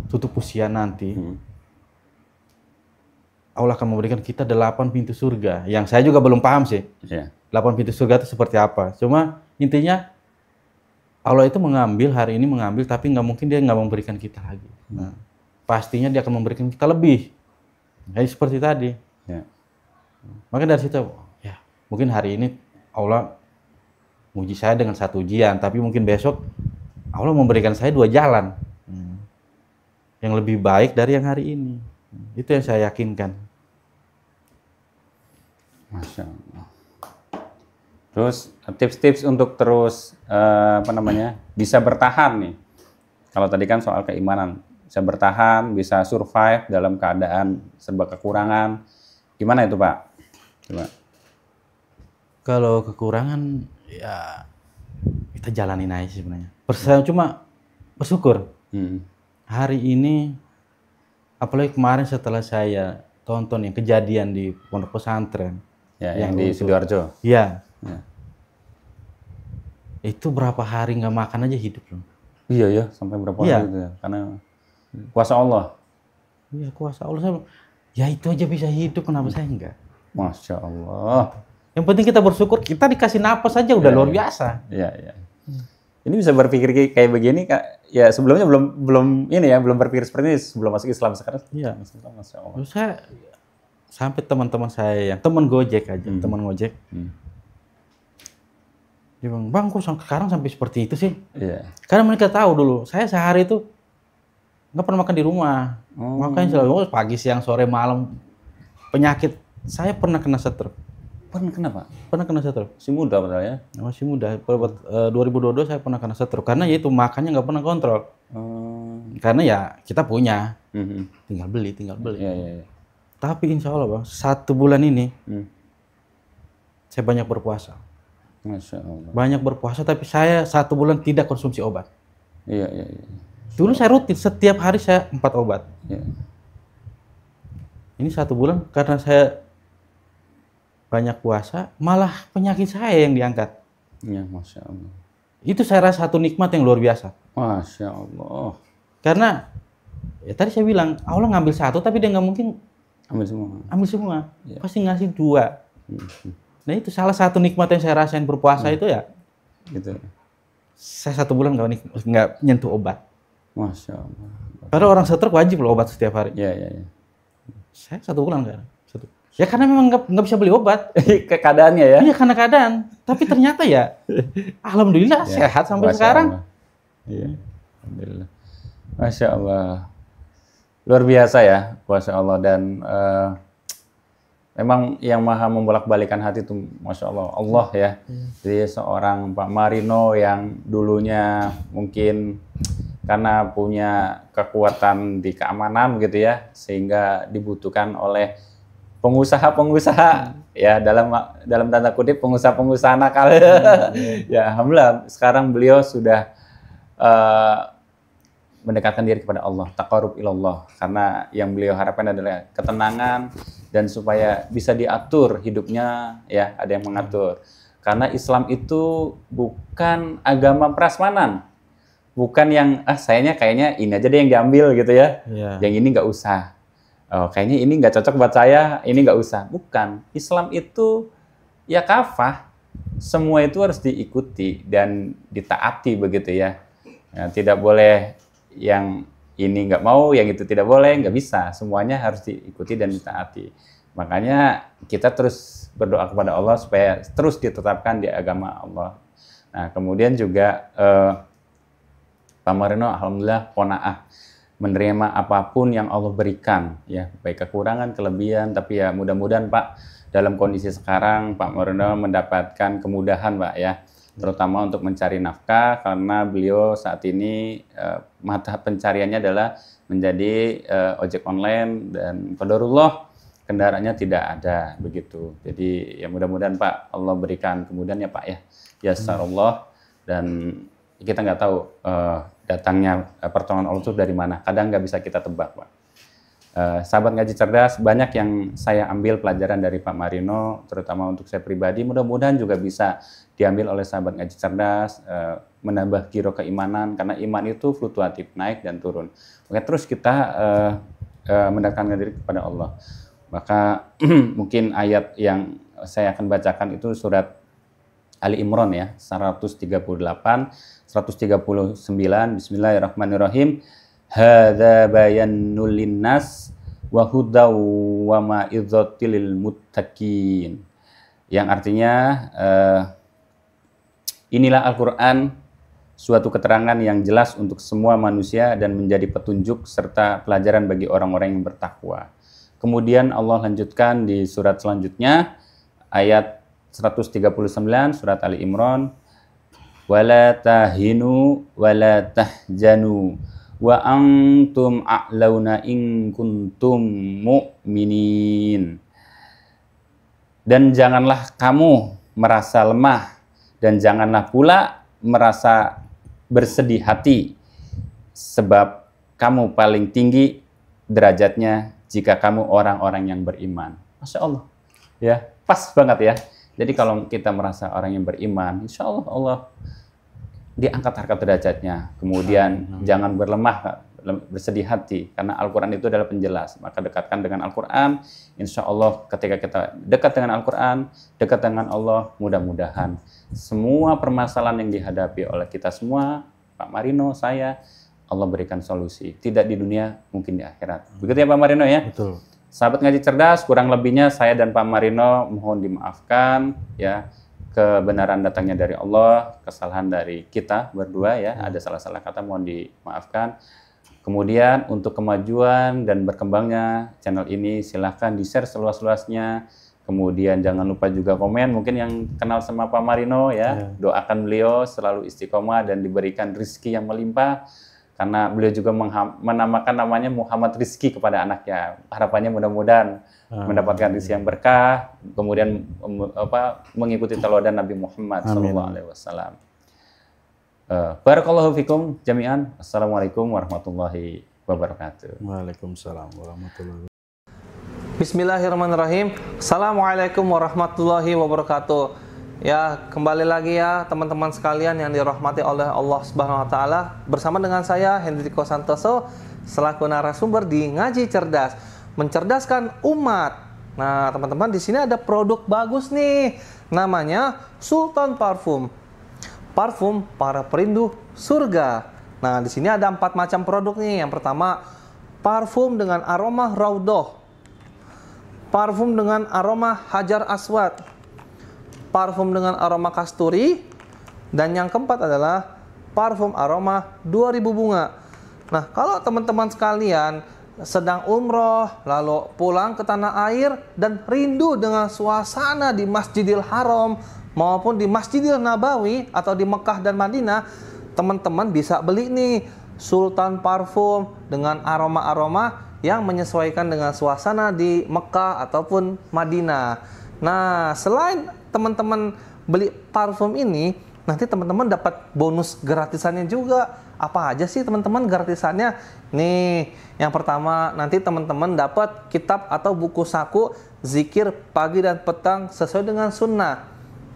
tutup usia nanti, Allah akan memberikan kita 8 pintu surga. Yang saya juga belum paham sih. 8 pintu surga itu seperti apa. Cuma intinya Allah itu mengambil, hari ini mengambil, tapi nggak mungkin dia nggak memberikan kita lagi. Nah, pastinya dia akan memberikan kita lebih. Kayak seperti tadi. Maka dari situ, ya mungkin hari ini Allah menguji saya dengan 1 ujian, tapi mungkin besok Allah memberikan saya 2 jalan. Yang lebih baik dari yang hari ini. Itu yang saya yakinkan. Masya Allah. Terus tips-tips untuk terus bisa bertahan nih. Kalau tadi kan soal keimanan, bisa bertahan, bisa survive dalam keadaan serba kekurangan. Gimana itu, Pak? Coba. Kalau kekurangan, ya kita jalanin aja sih sebenarnya. Saya cuma bersyukur. Hari ini, apalagi kemarin setelah saya tonton yang kejadian di pondok pesantren. Ya, yang di Sidoarjo. Iya. Itu berapa hari nggak makan aja hidup loh. Iya ya, sampai berapa hari itu ya? Karena kuasa Allah. Iya, kuasa Allah. Ya itu aja bisa hidup, kenapa saya enggak? Masya Allah. Yang penting kita bersyukur, kita dikasih napas aja udah luar biasa. Iya. Ini bisa berpikir kayak begini, Kak. Ya sebelumnya belum berpikir seperti ini sebelum masuk Islam sekarang. Iya. Masya Allah. Terus saya sampai teman-teman saya yang teman Gojek aja, teman Gojek. Dia bilang, "Bang, kok sekarang sampai seperti itu sih?" Iya. Karena mereka tahu dulu, saya sehari itu nggak pernah makan di rumah. Makanya selalu pagi, siang, sore, malam. Penyakit, saya pernah kena stroke. Pernah kenapa? Pernah kena stroke. Masih muda padahal ya? Masih muda. 2022 saya pernah kena stroke. Karena ya itu makannya nggak pernah kontrol. Karena ya kita punya. Tinggal beli. Iya. Tapi insya Allah Bang, 1 bulan ini saya banyak berpuasa. Masya Allah. Banyak berpuasa, tapi saya 1 bulan tidak konsumsi obat. Iya. Dulu saya rutin, setiap hari saya 4 obat. Iya. Ini 1 bulan karena saya banyak puasa, malah penyakit saya yang diangkat. Iya, Masya Allah. Itu saya rasa satu nikmat yang luar biasa. Masya Allah. Karena ya tadi saya bilang, Allah ngambil 1 tapi dia nggak mungkin ambil semua. Ya. Pasti ngasih 2. Nah itu salah satu nikmat yang saya rasain berpuasa itu ya. Gitu. Saya 1 bulan nggak nyentuh obat. Masya Allah. Karena orang stroke wajib loh obat setiap hari. Iya. Saya 1 bulan kan. Ya karena memang nggak bisa beli obat. Keadaannya ya? Iya karena keadaan. Tapi ternyata ya, alhamdulillah sehat sampai sekarang. Iya. Alhamdulillah. Masya Allah. Luar biasa ya, Masya Allah. Dan memang yang maha membolak-balikan hati itu, Masya Allah ya. Jadi seorang Pak Marino yang dulunya mungkin karena punya kekuatan di keamanan gitu ya, sehingga dibutuhkan oleh pengusaha-pengusaha ya, dalam tanda kutip pengusaha-pengusaha nakal. Ya, alhamdulillah sekarang beliau sudah mendekatkan diri kepada Allah, taqarrub ilallah, karena yang beliau harapkan adalah ketenangan dan supaya bisa diatur hidupnya ya, ada yang mengatur. Karena Islam itu bukan agama prasmanan. Bukan yang kayaknya ini aja deh yang diambil gitu ya. Yang ini nggak usah. Oh, kayaknya ini nggak cocok buat saya, ini nggak usah. Bukan. Islam itu ya kafah. Semua itu harus diikuti dan ditaati begitu ya. Tidak boleh yang ini nggak mau, yang itu tidak boleh, nggak bisa. Semuanya harus diikuti dan ditaati. Makanya kita terus berdoa kepada Allah supaya terus ditetapkan di agama Allah. Nah, kemudian juga Pak Marino alhamdulillah qanaah menerima apapun yang Allah berikan, ya, baik kekurangan, kelebihan, tapi ya mudah-mudahan Pak dalam kondisi sekarang Pak Marino mendapatkan kemudahan Pak ya, terutama untuk mencari nafkah karena beliau saat ini mata pencariannya adalah menjadi ojek online dan qadarullah kendaraannya tidak ada begitu. Jadi ya mudah-mudahan Pak Allah berikan kemudahan ya Pak ya, yassarallah, dan kita nggak tahu datangnya pertolongan Allah itu dari mana. Kadang nggak bisa kita tebak, Pak. Sahabat ngaji cerdas, banyak yang saya ambil pelajaran dari Pak Marino, terutama untuk saya pribadi. Mudah-mudahan juga bisa diambil oleh sahabat ngaji cerdas, menambah kiro keimanan, karena iman itu fluktuatif, naik dan turun. Maka terus kita mendekatkan diri kepada Allah. Maka mungkin ayat yang saya akan bacakan itu surat Ali Imran ya, 138, 139, Bismillahirrahmanirrahim. Hadza bayanul linnas wa hudaw wa ma'idzatil lil muttaqin. Yang artinya inilah Al-Qur'an, suatu keterangan yang jelas untuk semua manusia dan menjadi petunjuk serta pelajaran bagi orang-orang yang bertakwa. Kemudian Allah lanjutkan di surat selanjutnya ayat 139 surat Ali Imran, wala tahinu wala tahjanu wa antum a'launa in kuntum mu'minin. Dan janganlah kamu merasa lemah dan janganlah pula merasa bersedih hati, sebab kamu paling tinggi derajatnya jika kamu orang-orang yang beriman. Masya Allah, ya pas banget ya. Jadi kalau kita merasa orang yang beriman, insya Allah Allah diangkat harkat derajatnya. Kemudian jangan berlemah, bersedih hati, karena Al-Quran itu adalah penjelas. Maka dekatkan dengan Al-Quran, insya Allah ketika kita dekat dengan Al-Quran, dekat dengan Allah, mudah-mudahan semua permasalahan yang dihadapi oleh kita semua, Pak Marino, saya, Allah berikan solusi. Tidak di dunia, mungkin di akhirat. Begitu ya Pak Marino ya? Betul. Sahabat ngaji cerdas, kurang lebihnya saya dan Pak Marino mohon dimaafkan ya. Kebenaran datangnya dari Allah, kesalahan dari kita berdua ya. Ada salah-salah kata, mohon dimaafkan. Kemudian untuk kemajuan dan berkembangnya channel ini silahkan di-share seluas-luasnya. Kemudian jangan lupa juga komen, mungkin yang kenal sama Pak Marino ya. Doakan beliau selalu istiqomah dan diberikan rezeki yang melimpah. Karena beliau juga menamakan namanya Muhammad Rizki kepada anaknya. Harapannya mudah-mudahan mendapatkan rezeki yang berkah, kemudian mengikuti teladan Nabi Muhammad SAW. Barakallahu fikum jami'an. Assalamualaikum warahmatullahi wabarakatuh. Waalaikumsalam warahmatullahi wabarakatuh. Bismillahirrahmanirrahim. Assalamualaikum warahmatullahi wabarakatuh. Ya, kembali lagi ya teman-teman sekalian yang dirahmati oleh Allah Subhanahu wa taala. Bersama dengan saya Hendriko Santoso selaku narasumber di Ngaji Cerdas, mencerdaskan umat. Nah, teman-teman, di sini ada produk bagus nih. Namanya Sultan Parfum. Parfum para perindu surga. Nah, di sini ada 4 macam produk nih. Yang pertama, parfum dengan aroma Raudhah. Parfum dengan aroma Hajar Aswad. Parfum dengan aroma kasturi, dan yang keempat adalah parfum aroma 2000 bunga. Nah, kalau teman-teman sekalian sedang umroh, lalu pulang ke tanah air dan rindu dengan suasana di Masjidil Haram maupun di Masjidil Nabawi atau di Mekah dan Madinah, teman-teman bisa beli nih Sultan Parfum dengan aroma-aroma yang menyesuaikan dengan suasana di Mekah ataupun Madinah. Nah, selain teman-teman beli parfum ini, nanti teman-teman dapat bonus gratisannya juga. Apa aja sih teman-teman gratisannya? Nih, yang pertama nanti teman-teman dapat kitab atau buku saku zikir pagi dan petang sesuai dengan sunnah.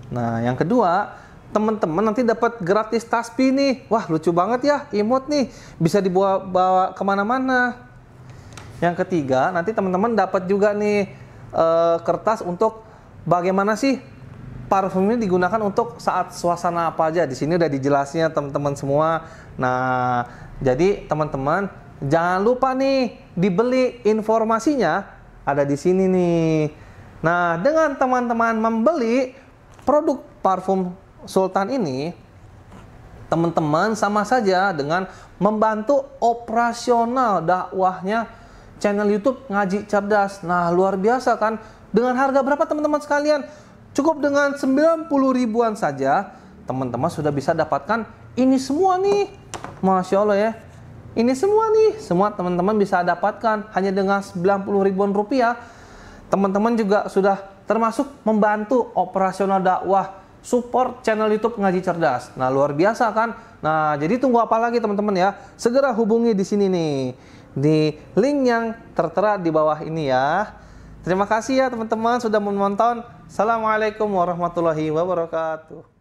Nah, yang kedua, teman-teman nanti dapat gratis tasbih nih. Wah, lucu banget ya, imut nih, bisa dibawa kemana-mana. Yang ketiga, nanti teman-teman dapat juga nih kertas untuk bagaimana sih parfum ini digunakan untuk saat suasana apa aja. Di sini udah dijelasnya teman-teman semua. Nah, jadi teman-teman jangan lupa nih dibeli, informasinya ada di sini nih. Nah, dengan teman-teman membeli produk parfum Sultan ini, teman-teman sama saja dengan membantu operasional dakwahnya channel YouTube Ngaji Cerdas. Nah, luar biasa kan? Dengan harga berapa teman-teman sekalian? Cukup dengan 90 ribuan saja, teman-teman sudah bisa dapatkan ini semua nih. Masya Allah ya. Ini semua nih, semua teman-teman bisa dapatkan hanya dengan 90 ribuan rupiah. Teman-teman juga sudah termasuk membantu operasional dakwah, support channel YouTube Ngaji Cerdas. Nah, luar biasa kan? Nah, jadi tunggu apa lagi teman-teman ya? Segera hubungi di sini nih, di link yang tertera di bawah ini ya. Terima kasih ya teman-teman sudah menonton. Assalamualaikum warahmatullahi wabarakatuh.